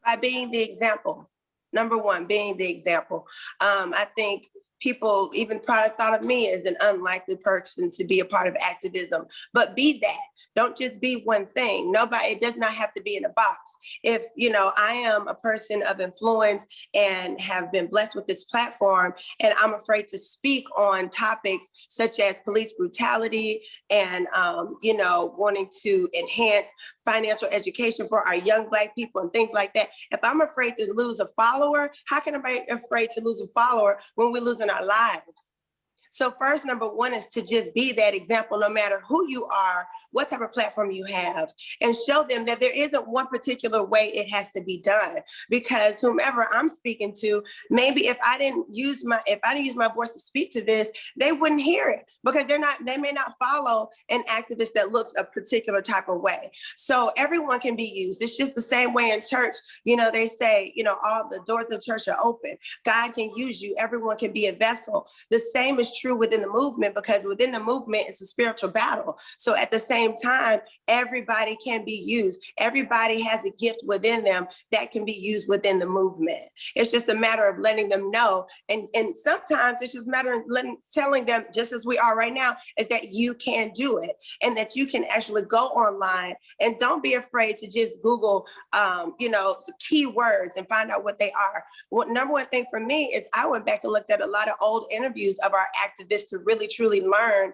By being the example. Number one, being the example. I think people even probably thought of me as an unlikely person to be a part of activism, but be that. Don't just be one thing. It does not have to be in a box. If, I am a person of influence and have been blessed with this platform, and I'm afraid to speak on topics such as police brutality and, wanting to enhance financial education for our young Black people and things like that. If I'm afraid to lose a follower, how can I be afraid to lose a follower when we're losing our lives? So first, number one is to just be that example, no matter who you are, what type of platform you have, and show them that there isn't one particular way it has to be done. Because whomever I'm speaking to, maybe if I didn't use my voice to speak to this, they wouldn't hear it because they may not follow an activist that looks a particular type of way. So everyone can be used. It's just the same way in church. They say, all the doors of the church are open. God can use you. Everyone can be a vessel. The same is true within the movement, because within the movement, it's a spiritual battle. So at the same time, everybody can be used. Everybody has a gift within them that can be used within the movement. It's just a matter of letting them know. And sometimes it's just a matter of telling them, just as we are right now, is that you can do it and that you can actually go online, and don't be afraid to just Google, some keywords and find out what they are. Number one thing for me is I went back and looked at a lot of old interviews of our activists to really, truly learn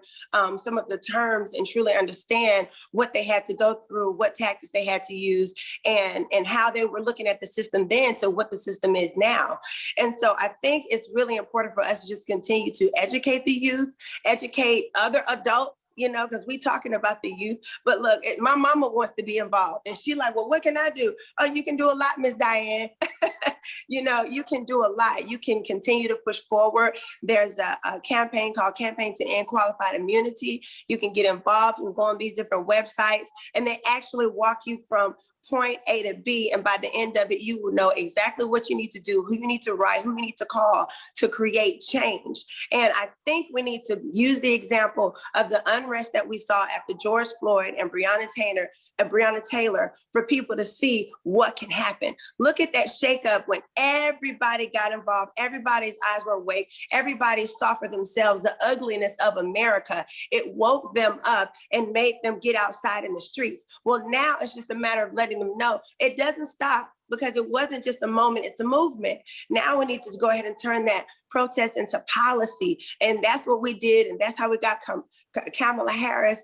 some of the terms and truly understand what they had to go through, what tactics they had to use, and how they were looking at the system then to what the system is now. And so I think it's really important for us to just continue to educate the youth, educate other adults, because we talking about the youth. But look, my mama wants to be involved, and she like, well, what can I do? Oh, you can do a lot, Miss Diane. You can do a lot. You can continue to push forward. There's a campaign called Campaign to End Qualified Immunity. You can get involved. You can go on these different websites, and they actually walk you from point A to B. And by the end of it, you will know exactly what you need to do, who you need to write, who you need to call to create change. And I think we need to use the example of the unrest that we saw after George Floyd and Breonna Taylor for people to see what can happen. Look at that shakeup when everybody got involved. Everybody's eyes were awake. Everybody saw for themselves the ugliness of America. It woke them up and made them get outside in the streets. Well, now it's just a matter of letting them know it doesn't stop, because it wasn't just a moment, it's a movement. Now we need to go ahead and turn that protest into policy. And that's what we did. And that's how we got Kamala Harris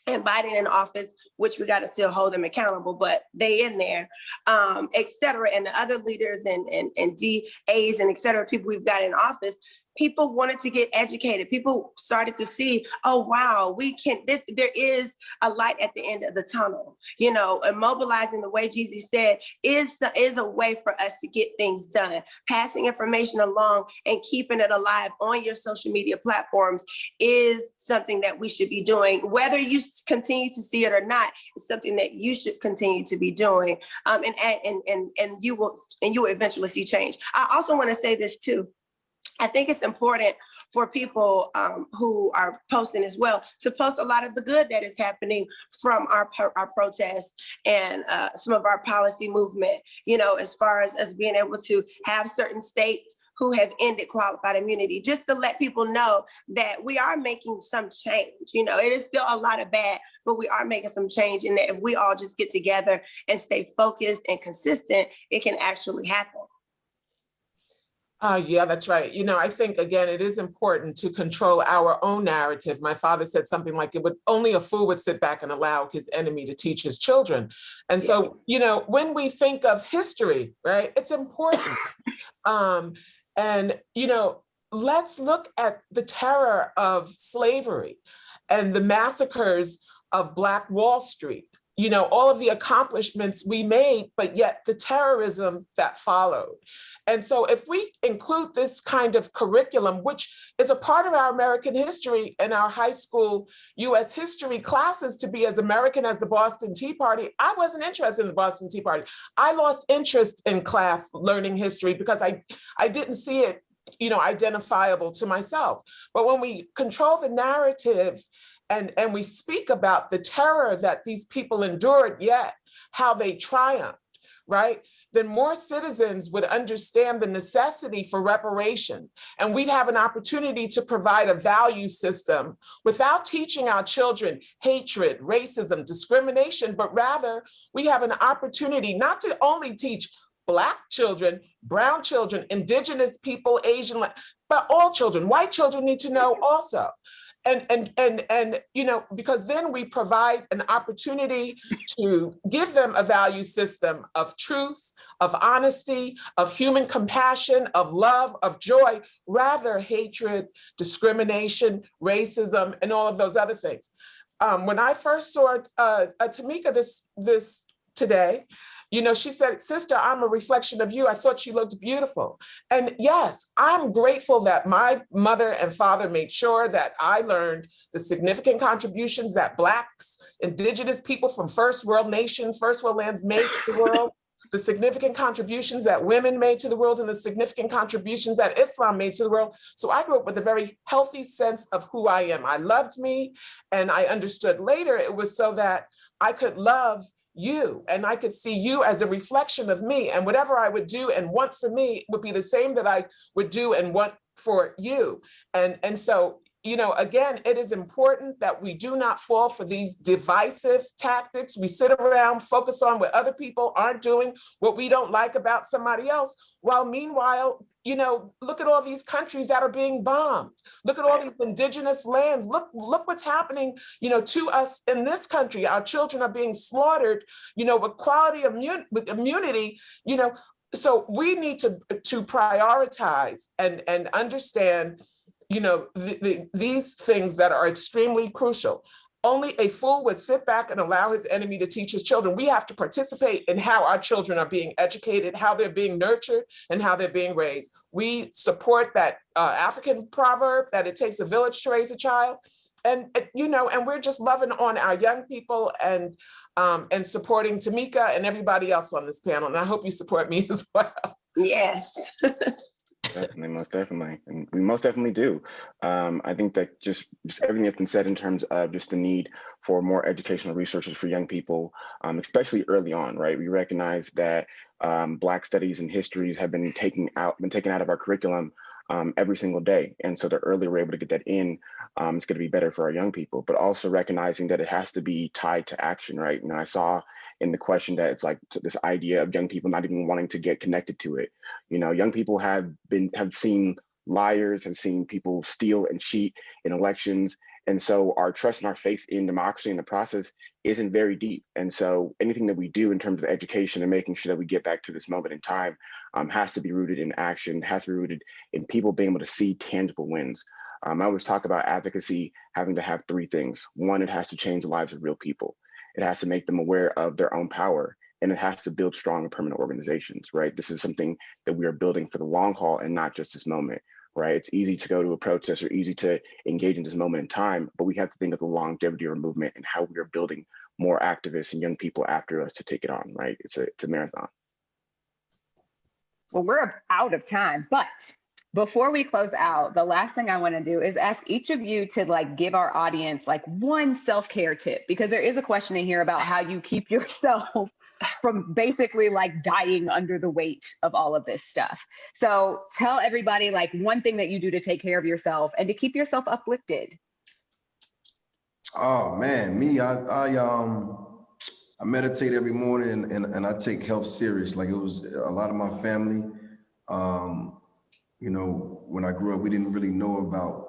and Biden in office, which we got to still hold them accountable, but they in there, et cetera. And the other leaders and DAs and et cetera, people we've got in office, people wanted to get educated. People started to see, oh, wow, there is a light at the end of the tunnel, you know, and mobilizing the way Jeezy said is a way for us to get things done. Passing information along and keeping it alive on your social media platforms is something that we should be doing. Whether you continue to see it or not, it's something that you should continue to be doing. And you will eventually see change. I also want to say this too. I think it's important for people who are posting as well to post a lot of the good that is happening from our protests and some of our policy movement, you know, as far as us being able to have certain states who have ended qualified immunity, just to let people know that we are making some change. You know, it is still a lot of bad, but we are making some change. And that if we all just get together and stay focused and consistent, it can actually happen. Yeah, that's right. You know, I think, again, it is important to control our own narrative. My father said something like, only a fool would sit back and allow his enemy to teach his children. And so, you know, when we think of history, right, it's important. And, you know, let's look at the terror of slavery and the massacres of Black Wall Street. You know, all of the accomplishments we made, but yet the terrorism that followed. And so if we include this kind of curriculum, which is a part of our American history in our high school US history classes, to be as American as the Boston Tea Party, I wasn't interested in the Boston Tea Party. I lost interest in class learning history because I didn't see it, you know, identifiable to myself. But when we control the narrative and we speak about the terror that these people endured, yet how they triumphed, right? Then more citizens would understand the necessity for reparation. And we'd have an opportunity to provide a value system without teaching our children hatred, racism, discrimination, but rather we have an opportunity not to only teach Black children, brown children, indigenous people, Asian, but all children. White children need to know also. And you know, because then we provide an opportunity to give them a value system of truth, of honesty, of human compassion, of love, of joy, rather hatred, discrimination, racism, and all of those other things. When I first saw Tamika this today, you know, she said, "Sister, I'm a reflection of you. I thought she looked beautiful." And yes, I'm grateful that my mother and father made sure that I learned the significant contributions that Blacks, indigenous people from first world nation, first world lands made to the world, the significant contributions that women made to the world, and the significant contributions that Islam made to the world. So I grew up with a very healthy sense of who I am. I loved me, and I understood later it was so that I could love you, and I could see you as a reflection of me, and whatever I would do and want for me would be the same that I would do and want for you. And so, you know, again, it is important that we do not fall for these divisive tactics. We sit around, focus on what other people aren't doing, what we don't like about somebody else, while meanwhile, you know, look at all these countries that are being bombed. Look at all these indigenous lands. Look what's happening, you know, to us in this country. Our children are being slaughtered, you know, with quality with immunity, you know. So we need to prioritize and understand, you know, these things that are extremely crucial. Only a fool would sit back and allow his enemy to teach his children. We have to participate in how our children are being educated, how they're being nurtured, and how they're being raised. We support that African proverb that it takes a village to raise a child. And, you know, and we're just loving on our young people and supporting Tamika and everybody else on this panel. And I hope you support me as well. Yes. Definitely, most definitely. And we most definitely do. I think that just everything that's been said in terms of just the need for more educational resources for young people, especially early on, right? We recognize that Black studies and histories have been taken out of our curriculum every single day. And so the earlier we're able to get that in, it's going to be better for our young people, but also recognizing that it has to be tied to action, right? And I saw in the question that it's like this idea of young people not even wanting to get connected to it. You know, young people have seen liars, have seen people steal and cheat in elections, And so our trust and our faith in democracy in the process isn't very deep. And so anything that we do in terms of education and making sure that we get back to this moment in time has to be rooted in action, has to be rooted in people being able to see tangible wins. I always talk about advocacy having to have three things. One, it has to change the lives of real people. It has to make them aware of their own power, and it has to build strong and permanent organizations, right? This is something that we are building for the long haul and not just this moment, right? It's easy to go to a protest or easy to engage in this moment in time, but we have to think of the longevity of our movement and how we are building more activists and young people after us to take it on, right? It's a marathon. Well, we're out of time, but before we close out, the last thing I want to do is ask each of you to like give our audience like one self-care tip, because there is a question in here about how you keep yourself from basically like dying under the weight of all of this stuff. So tell everybody like one thing that you do to take care of yourself and to keep yourself uplifted. Oh man, me, I meditate every morning and I take health serious. Like it was a lot of my family. You know, when I grew up, we didn't really know about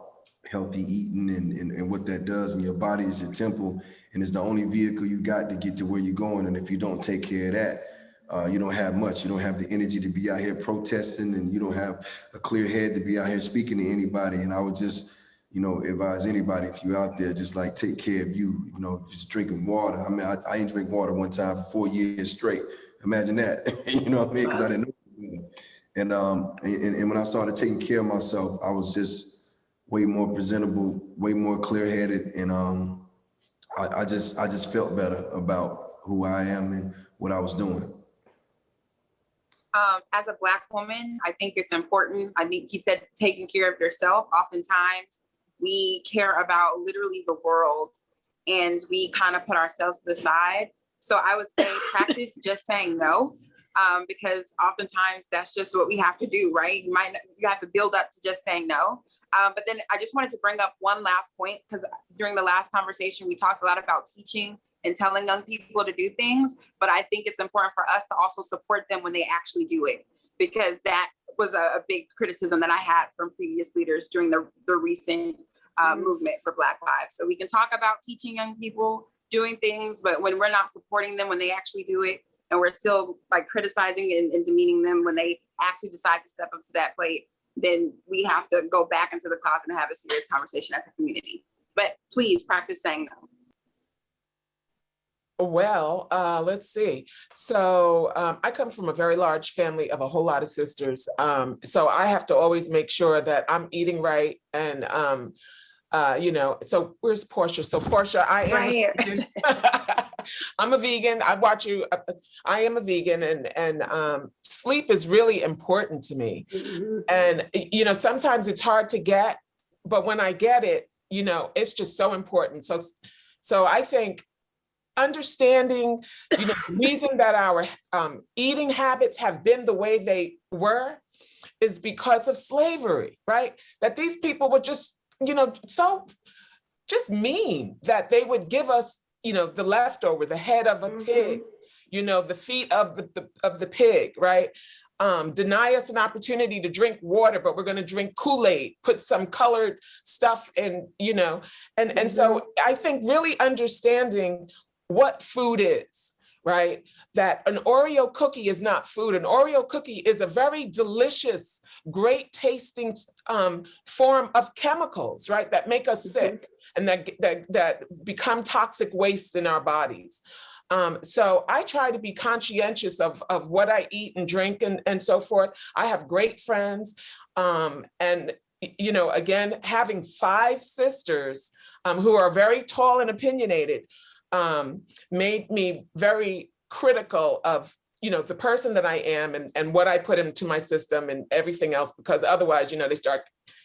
healthy eating and what that does. And your body is your temple, and it's the only vehicle you got to get to where you're going. And if you don't take care of that, you don't have much. You don't have the energy to be out here protesting, and you don't have a clear head to be out here speaking to anybody. And I would just, you know, advise anybody, if you're out there, just like take care of you, you know, just drinking water. I mean, I didn't drink water one time for 4 years straight. Imagine that, you know what I mean? Because I didn't know. And when I started taking care of myself, I was just way more presentable, way more clear-headed, and I just felt better about who I am and what I was doing. As a Black woman, I think it's important. I think he said taking care of yourself. Oftentimes, we care about literally the world, and we kind of put ourselves to the side. So I would say practice just saying no. Because oftentimes that's just what we have to do, right? You have to build up to just saying no. But then I just wanted to bring up one last point, because during the last conversation, we talked a lot about teaching and telling young people to do things. But I think it's important for us to also support them when they actually do it, because that was a big criticism that I had from previous leaders during the recent movement for Black Lives. So we can talk about teaching young people doing things, but when we're not supporting them when they actually do it, and we're still like criticizing and demeaning them when they actually decide to step up to that plate, then we have to go back into the closet and have a serious conversation as a community. But please practice saying no. Well, let's see. So I come from a very large family of a whole lot of sisters. So I have to always make sure that I'm eating right. And, you know, so where's Porsha? So Porsha, I am. Right here. I'm a vegan. I watch you. I am a vegan, and sleep is really important to me. Mm-hmm. And, you know, sometimes it's hard to get, but when I get it, you know, it's just so important. So I think understanding, you know, the reason that our eating habits have been the way they were is because of slavery, right? That these people were just, you know, so just mean that they would give us, you know, the leftover, the head of a pig, you know, the feet of the pig, right? Deny us an opportunity to drink water, but we're going to drink Kool-Aid, put some colored stuff in, you know, and so I think really understanding what food is, right? That an Oreo cookie is not food. An Oreo cookie is a very delicious, great tasting form of chemicals, right? That make us sick. And that become toxic waste in our bodies. So I try to be conscientious of what I eat and drink and so forth. I have great friends. And, you know, again, having 5 sisters who are very tall and opinionated made me very critical of, you know, the person that I am and what I put into my system and everything else, because otherwise, you know, they start,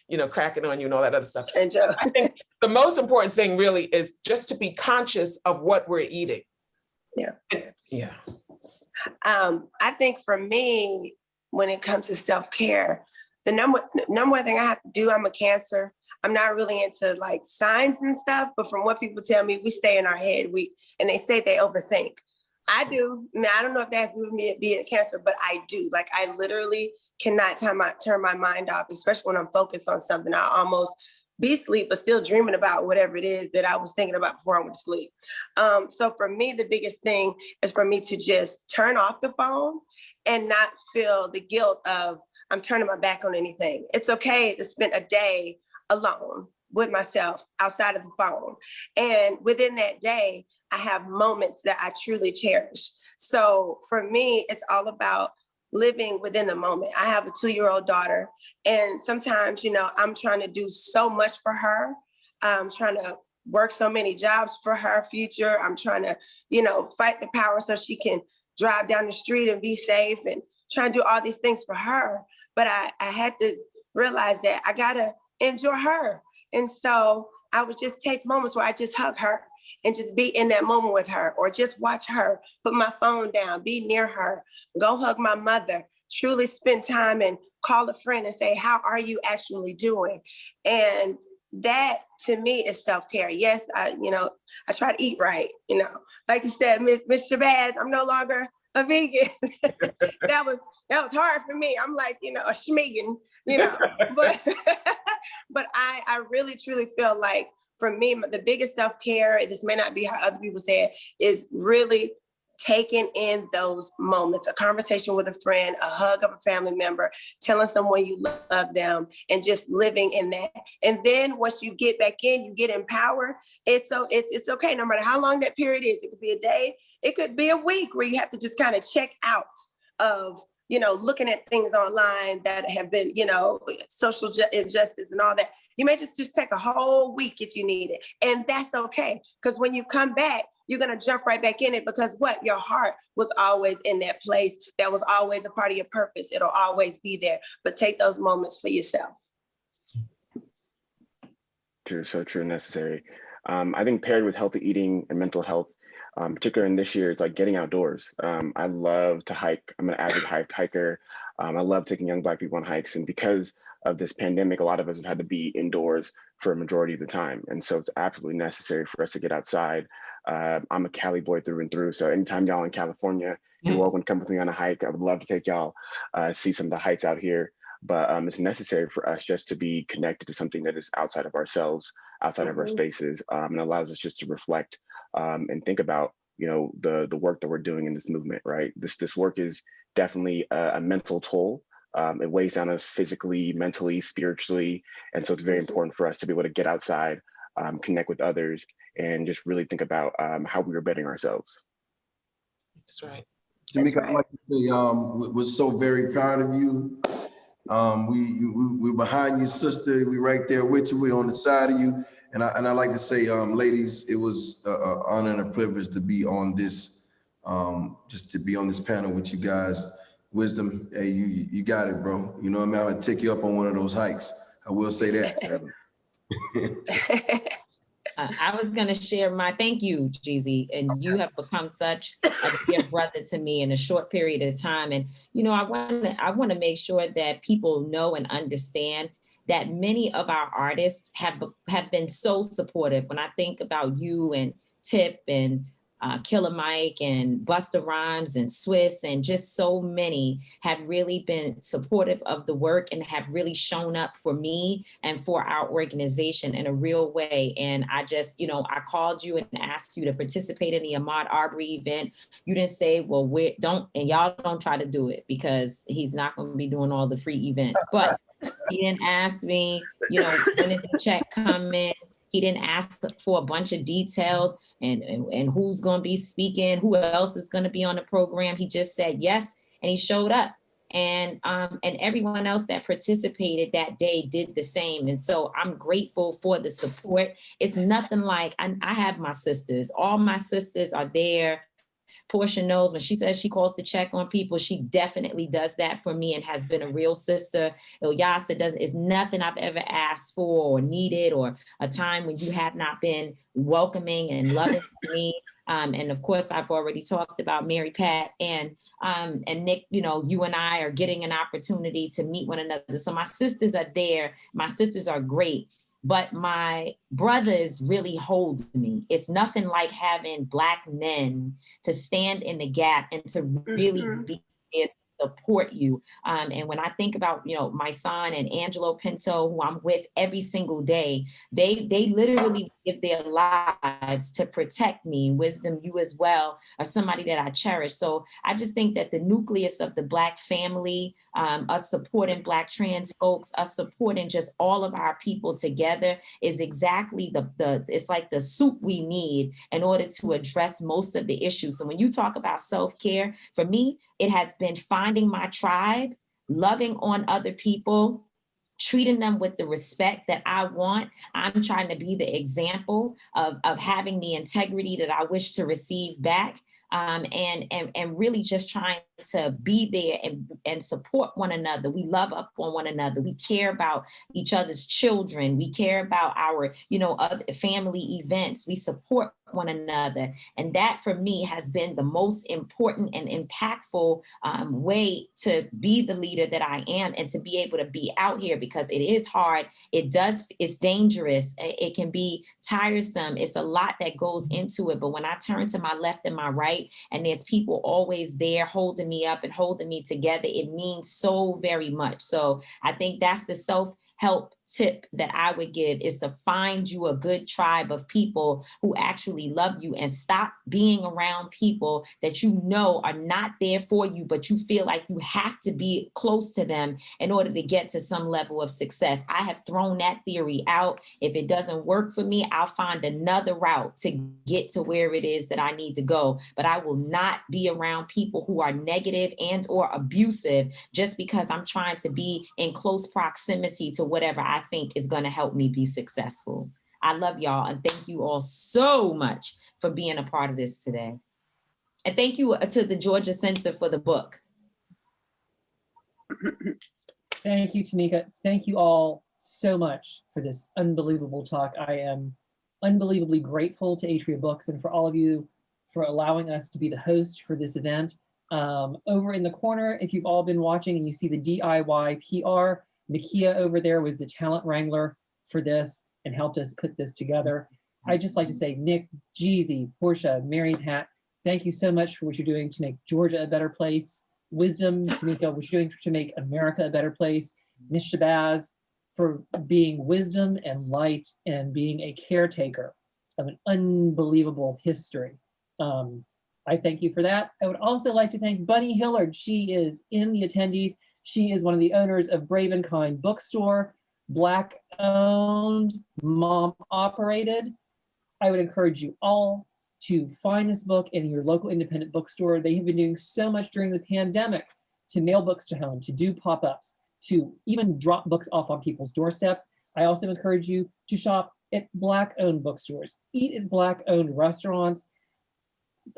you know, cracking on you and all that other stuff. I think the most important thing really is just to be conscious of what we're eating. Yeah. Yeah. I think for me, when it comes to self-care, the number one thing I have to do, I'm a Cancer. I'm not really into like signs and stuff, but from what people tell me, we stay in our head. And they say they overthink. I do. I mean, I don't know if that has to do with me being a Cancer, but I do. Like, I literally cannot turn my mind off, especially when I'm focused on something. I almost be asleep, but still dreaming about whatever it is that I was thinking about before I went to sleep. So for me, the biggest thing is for me to just turn off the phone and not feel the guilt of I'm turning my back on anything. It's okay to spend a day alone with myself outside of the phone. And within that day, I have moments that I truly cherish. So for me, it's all about living within the moment. I have a 2-year-old daughter, and sometimes, I'm trying to do so much for her. I'm trying to work so many jobs for her future. I'm trying to, fight the power so she can drive down the street and be safe, and trying to do all these things for her. But I had to realize that I gotta enjoy her. And so I would just take moments where I just hug her and just be in that moment with her, or just watch her, put my phone down, be near her, go hug my mother, truly spend time and call a friend and say, how are you actually doing? And that to me is self-care. Yes, I try to eat right. Like you said, Miss Shabazz, I'm no longer a vegan. that was hard for me. I'm like, a schmegan, but I really truly feel like, for me, the biggest self-care, this may not be how other people say it, is really taking in those moments, a conversation with a friend, a hug of a family member, telling someone you love them, and just living in that. And then once you get back in, you get empowered. It's okay, no matter how long that period is. It could be a day, it could be a week, where you have to just kind of check out of looking at things online that have been, social injustice and all that. You may just take a whole week if you need it. And that's okay. Because when you come back, you're going to jump right back in it, because your heart was always in that place. That was always a part of your purpose. It'll always be there. But take those moments for yourself. True, so true and necessary. I think paired with healthy eating and mental health, particularly in this year, it's like getting outdoors. I love to hike. I'm an avid hiker. I love taking young Black people on hikes. And because of this pandemic, a lot of us have had to be indoors for a majority of the time. And so it's absolutely necessary for us to get outside. I'm a Cali boy through and through. So anytime y'all in California, you're welcome to come with me on a hike. I would love to take y'all see some of the hikes out here. But it's necessary for us just to be connected to something that is outside of ourselves, outside of our spaces, and allows us just to reflect and think about, the work that we're doing in this movement, right? This work is definitely a mental toll. It weighs on us physically, mentally, spiritually. And so it's very important for us to be able to get outside, connect with others, and just really think about how we are bettering ourselves. That's right. Tamika, I'd like to say we're so very proud of you. We're behind you, sister. We're right there with you. We're on the side of you. And I like to say, ladies, it was an honor and a privilege to be on this, just to be on this panel with you guys. Wisdom, hey, you got it, bro. You know what I mean? I'm gonna take you up on one of those hikes. I will say that. I was going to share my thank you, Jeezy, and you have become such a dear brother to me in a short period of time. And I want to make sure that people know and understand that many of our artists have been so supportive. When I think about you and Tip and Killer Mike and Busta Rhymes and Swiss, and just so many have really been supportive of the work and have really shown up for me and for our organization in a real way. And I just, I called you and asked you to participate in the Ahmaud Arbery event. You didn't say, well, y'all don't try to do it, because he's not going to be doing all the free events. But he didn't ask me, when is the check coming? He didn't ask for a bunch of details and who's going to be speaking, who else is going to be on the program. He just said yes, and he showed up. And everyone else that participated that day did the same. And so I'm grateful for the support. It's nothing like, I have my sisters. All my sisters are there. Porsha knows when she says she calls to check on people, she definitely does that for me and has been a real sister. Ilyasah is nothing I've ever asked for or needed, or a time when you have not been welcoming and loving me. And of course, I've already talked about Mary Pat and Nick. You and I are getting an opportunity to meet one another. So my sisters are there. My sisters are great. But my brothers really hold me. It's nothing like having Black men to stand in the gap and to really be there to support you. And when I think about, you know, my son and Angelo Pinto, who I'm with every single day, they literally give their lives to protect me. Wisdom, you as well, are somebody that I cherish. So I just think that the nucleus of the Black family, us supporting Black trans folks, us supporting just all of our people together is exactly it's like the soup we need in order to address most of the issues. So when you talk about self-care, for me, it has been finding my tribe, loving on other people, treating them with the respect that I want. I'm trying to be the example of having the integrity that I wish to receive back. And really just trying to be there and support one another. We love up on one another. We care about each other's children. We care about our, you know, other family events. We support one another. And that for me has been the most important and impactful way to be the leader that I am and to be able to be out here, because it is hard. It's dangerous. It can be tiresome. It's a lot that goes into it. But when I turn to my left and my right, and there's people always there holding me up and holding me together, it means so very much. So I think that's the self-help tip that I would give, is to find you a good tribe of people who actually love you, and stop being around people that you know are not there for you, but you feel like you have to be close to them in order to get to some level of success. I have thrown that theory out. If it doesn't work for me, I'll find another route to get to where it is that I need to go. But I will not be around people who are negative and or abusive just because I'm trying to be in close proximity to whatever I think is going to help me be successful. I love y'all, and thank you all so much for being a part of this today. And thank you to the Georgia Center for the book. Thank you, Tamika. Thank you all so much for this unbelievable talk. I am unbelievably grateful to Atria Books and for all of you for allowing us to be the host for this event. Over in the corner, if you've all been watching and you see the DIY PR, Nakia over there was the talent wrangler for this and helped us put this together. I'd just like to say, Nic, Jeezy, Porsha, Mary Pat, thank you so much for what you're doing to make Georgia a better place. Wisdom, Tamika, what you're doing to make America a better place. Ms. Shabazz, for being wisdom and light and being a caretaker of an unbelievable history. I thank you for that. I would also like to thank Bunny Hillard. She is in the attendees. She is one of the owners of Brave and Kind Bookstore, Black owned, mom operated. I would encourage you all to find this book in your local independent bookstore. They have been doing so much during the pandemic to mail books to home, to do pop-ups, to even drop books off on people's doorsteps. I also encourage you to shop at Black owned bookstores, eat at Black owned restaurants,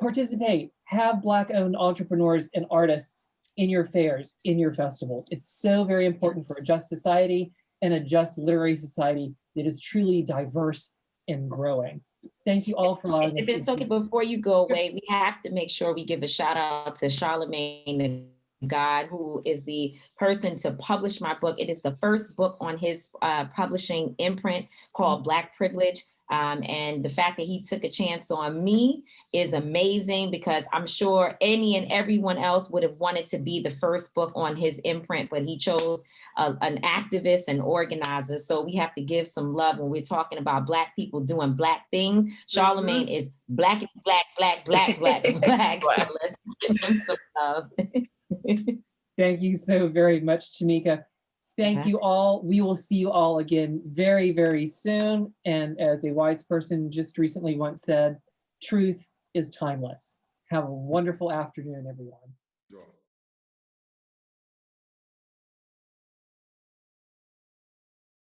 participate, have Black owned entrepreneurs and artists in your fairs, in your festivals. It's so very important for a just society and a just literary society that is truly diverse and growing. Thank you all for allowing us. If it's okay, before you go away, we have to make sure we give a shout out to Charlemagne God, who is the person to publish my book. It is the first book on his publishing imprint called Black Privilege. And the fact that he took a chance on me is amazing, because I'm sure any and everyone else would have wanted to be the first book on his imprint, but he chose an activist and organizer. So we have to give some love when we're talking about Black people doing Black things. Charlemagne is black, black, black, black, black, black. So let's give him some love. Thank you so very much, Tamika. Thank you all. We will see you all again very, very soon. And as a wise person just recently once said, truth is timeless. Have a wonderful afternoon, everyone.